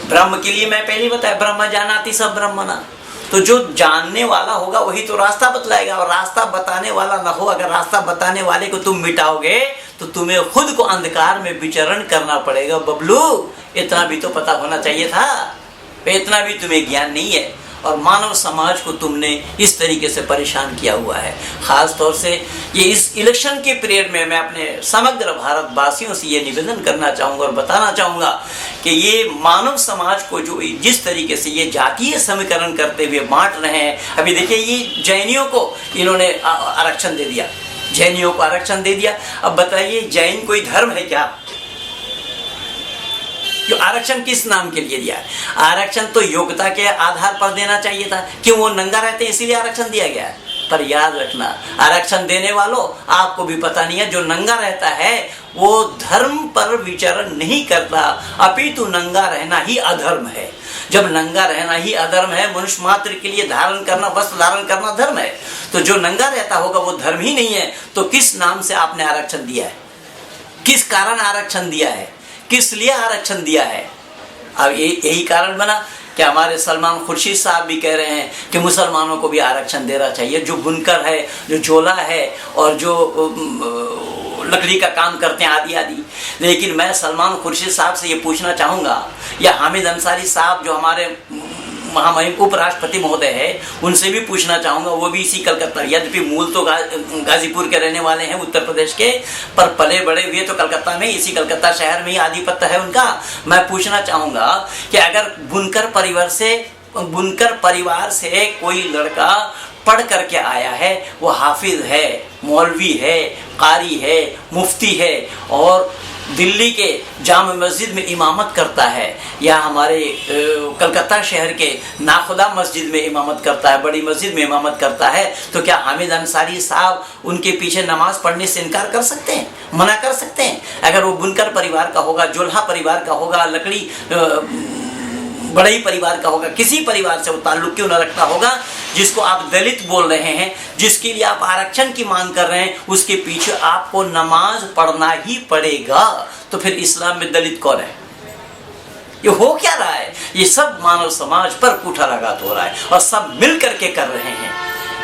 ब्रह्म के लिए मैं पहले बताया, ब्रह्म जानाति सब ब्रह्मणा। तो जो जानने वाला होगा वही तो रास्ता बतलाएगा, और रास्ता बताने वाला ना हो, अगर रास्ता बताने वाले को तुम मिटाओगे तो तुम्हें खुद को अंधकार में विचरण करना पड़ेगा। बबलू, इतना भी तो पता होना चाहिए था, इतना भी तुम्हें ज्ञान नहीं है। और मानव समाज को तुमने इस तरीके से परेशान किया हुआ है। खास तौर से ये इस इलेक्शन के पीरियड में मैं अपने समग्र भारतवासियों से ये निवेदन करना चाहूँगा और बताना चाहूँगा कि ये मानव समाज को जो जिस तरीके से ये जातीय समीकरण करते हुए बांट रहे हैं। अभी देखिए, ये जैनियों को इन्होंने आरक्षण दे दिया, जैनियों को आरक्षण दे दिया। अब बताइए, जैन कोई धर्म है क्या? जो आरक्षण किस नाम के लिए दिया है? आरक्षण तो योग्यता के आधार पर देना चाहिए था। क्यों? वो नंगा रहते हैं इसीलिए आरक्षण दिया गया है। पर याद रखना, आरक्षण देने वालों, आपको भी पता नहीं है, जो नंगा रहता है वो धर्म पर विचार नहीं करता, अपितु नंगा रहना ही अधर्म है। जब नंगा रहना ही अधर्म है, मनुष्य मात्र के लिए धारण करना, वस्त्र धारण करना धर्म है, तो जो नंगा रहता होगा वो धर्म ही नहीं है। तो किस नाम से आपने आरक्षण दिया है, किस कारण आरक्षण दिया है, किस लिए आरक्षण दिया है? अब यही कारण बना कि हमारे सलमान खुर्शीद साहब भी कह रहे हैं कि मुसलमानों को भी आरक्षण देना चाहिए, जो बुनकर है, जो झोला है और जो लकड़ी का काम करते हैं आदि आदि। लेकिन मैं सलमान खुर्शीद साहब से ये पूछना चाहूँगा, या हामिद अंसारी साहब जो हमारे महामहिम उपराष्ट्रपति महोदय है, उनसे भी पूछना चाहूँगा, वो भी इसी कलकत्ता, यद्यपि मूल तो गाजीपुर के रहने वाले हैं, उत्तर प्रदेश के, पर पले बड़े हुए तो कलकत्ता में, इसी कलकत्ता शहर में ही आधिपत्य है उनका। मैं पूछना चाहूँगा कि अगर बुनकर परिवार से कोई लड़का पढ़ करके आया है, वो हाफिज है, मौलवी है, कारी है, मुफ्ती है और दिल्ली के जामा मस्जिद में इमामत करता है, या हमारे कलकत्ता शहर के नाखुदा मस्जिद में इमामत करता है, बड़ी मस्जिद में इमामत करता है, तो क्या हामिद अंसारी साहब उनके पीछे नमाज पढ़ने से इनकार कर सकते हैं, मना कर सकते हैं? अगर वो बुनकर परिवार का होगा, जोल्हा परिवार का होगा, लकड़ी बड़ई परिवार का होगा, किसी परिवार से वो ताल्लुक क्यों न रखता होगा, जिसको आप दलित बोल रहे हैं, जिसके लिए आप आरक्षण की मांग कर रहे हैं, उसके पीछे आपको नमाज पढ़ना ही पड़ेगा। तो फिर इस्लाम में दलित कौन है? ये हो क्या रहा है? ये सब मानव समाज पर कुठाराघात हो रहा है और सब मिल करके कर रहे हैं।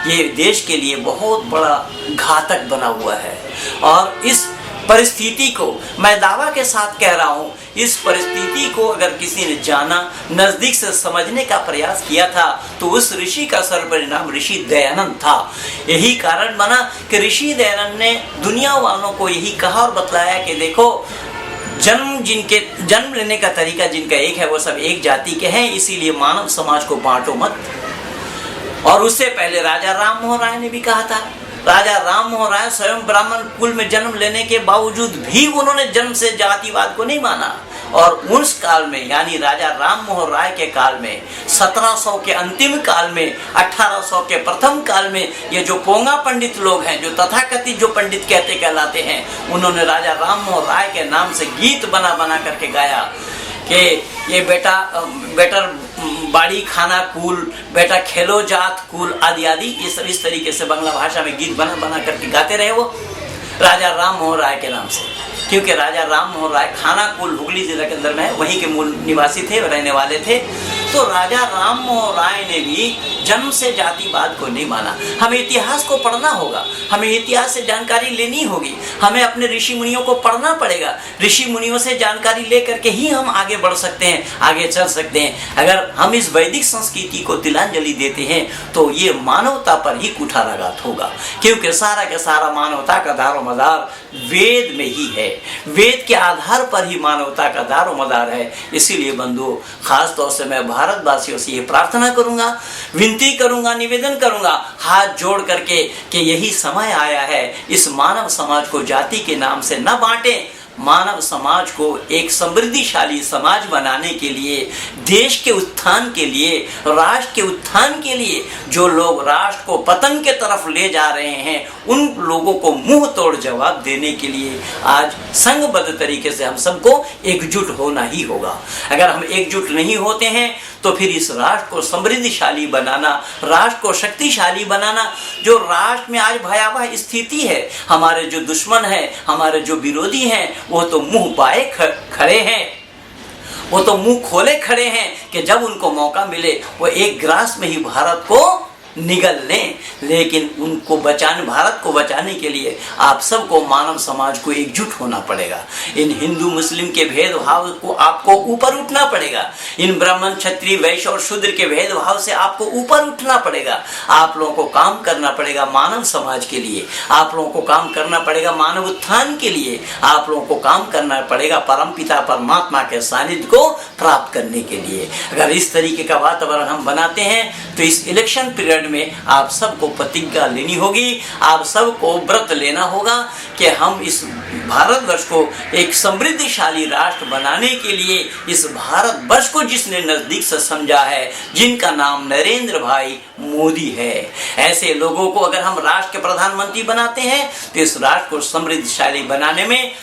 ये देश के लिए बहुत बड़ा घातक बना हुआ है। और इस परिस्थिति को मैं दावा के साथ कह रहा हूँ, इस परिस्थिति को अगर किसी ने जाना, नजदीक से समझने का प्रयास किया था, तो उस ऋषि का सर्वपरिणाम ऋषि दयानंद था। यही कारण बना कि ऋषि दयानंद ने दुनिया वालों को यही कहा और बतलाया कि देखो, जन्म लेने का तरीका जिनका एक है, वो सब एक जाति के हैं, इसीलिए मानव समाज को बांटो मत। और उससे पहले राजा राम मोहन राय ने भी कहा था। राजा राम मोहन राय स्वयं ब्राह्मण कुल में जन्म लेने के बावजूद भी उन्होंने जन्म से जातिवाद को नहीं माना। और उस काल में, यानी राजा राम मोहन राय के काल में, 1700 के अंतिम काल में, 1800 के प्रथम काल में, ये जो पोंगा पंडित लोग हैं, जो तथाकथित जो पंडित कहलाते हैं, उन्होंने राजा राम मोहन राय के नाम से गीत बना बना करके गाया कि ये बेटा बाड़ी खाना कूल, बेटा खेलो जात कूल, आदि आदि, ये सब इस तरीके से बांग्ला भाषा में गीत बना बना करके गाते रहे वो राजा राम मोहन राय के नाम से। क्योंकि राजा राम मोहन राय खानाकुल हुगली जिला के अंदर में है, वहीं के मूल निवासी थे, रहने वाले थे। तो राजा राम मोहन राय ने भी जन्म से जातिवाद को नहीं माना। हमें इतिहास को पढ़ना होगा, हमें इतिहास से जानकारी लेनी होगी, हमें अपने ऋषि मुनियों को पढ़ना पड़ेगा। ऋषि मुनियों से जानकारी लेकर के ही हम आगे बढ़ सकते हैं, आगे चल सकते हैं। अगर हम इस वैदिक संस्कृति को तिलांजलि देते हैं तो ये मानवता पर ही कुठाराघात होगा, क्योंकि सारा का सारा मानवता का दारोमदार वेद में ही है, वेद के आधार पर ही मानवता का दारोमदार है। इसीलिए बंधुओं, खास तौर से मैं भारतवासियों से ये प्रार्थना करूंगा, विनती करूंगा, निवेदन करूंगा, हाथ जोड़ करके कि यही समय आया है, इस मानव समाज को जाति के नाम से न बांटें। मानव समाज को एक समृद्धिशाली समाज बनाने के लिए, देश के उत्थान के लिए, राष्ट्र के उत्थान के लिए, जो लोग राष्ट्र को पतन के तरफ ले जा रहे हैं, उन लोगों को मुंह तोड़ जवाब देने के लिए आज संघबद्ध तरीके से हम सबको एकजुट होना ही होगा। अगर हम एकजुट नहीं होते हैं तो फिर इस राष्ट्र को समृद्धिशाली बनाना, राष्ट्र को शक्तिशाली बनाना, जो राष्ट्र में आज भयावह स्थिति है, हमारे जो दुश्मन हैं, हमारे जो विरोधी हैं, वो तो मुंह बाए खड़े हैं, वो तो मुंह खोले खड़े हैं कि जब उनको मौका मिले वो एक ग्रास में ही भारत को निगल लें। लेकिन उनको बचाने, भारत को बचाने के लिए आप सबको, मानव समाज को एकजुट होना पड़ेगा। इन हिंदू मुस्लिम के भेदभाव को आपको ऊपर उठना पड़ेगा, इन ब्राह्मण क्षत्रिय वैश्य और शूद्र के भेदभाव से आपको ऊपर उठना पड़ेगा। आप लोगों को काम करना पड़ेगा मानव समाज के लिए, आप लोगों को काम करना पड़ेगा मानव उत्थान के लिए, आप लोगों को काम करना पड़ेगा परमपिता परमात्मा के सानिध्य को प्राप्त करने के लिए। अगर इस तरीके का वातावरण हम बनाते हैं तो इस इलेक्शन पीरियड मिनट में आप सबको प्रतिज्ञा लेनी होगी, आप सबको व्रत लेना होगा कि हम इस भारतवर्ष को एक समृद्धिशाली राष्ट्र बनाने के लिए, इस भारतवर्ष को जिसने नजदीक से समझा है, जिनका नाम नरेंद्र भाई मोदी है, ऐसे लोगों को अगर हम राष्ट्र के प्रधानमंत्री बनाते हैं तो इस राष्ट्र को समृद्धिशाली बनाने में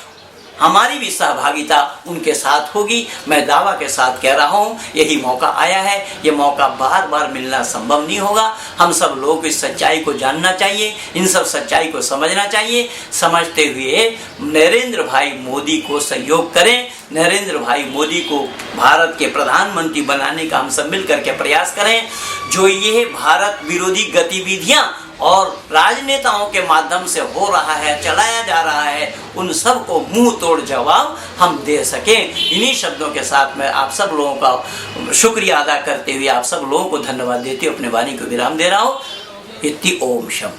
हमारी भी सहभागिता उनके साथ होगी। मैं दावा के साथ कह रहा हूँ, यही मौका आया है, ये मौका बार बार मिलना संभव नहीं होगा। हम सब लोगों को इस सच्चाई को जानना चाहिए, इन सब सच्चाई को समझना चाहिए। समझते हुए नरेंद्र भाई मोदी को सहयोग करें, नरेंद्र भाई मोदी को भारत के प्रधानमंत्री बनाने का हम सब मिल करके प्रयास करें। जो ये भारत विरोधी गतिविधियां और राजनेताओं के माध्यम से हो रहा है, चलाया जा रहा है, उन सब को मुंह तोड़ जवाब हम दे सकें। इन्हीं शब्दों के साथ मैं आप सब लोगों का शुक्रिया अदा करते हुए आप सब लोगों को धन्यवाद देते हुए अपने वाणी को विराम दे रहा हूँ। इति ओम शम।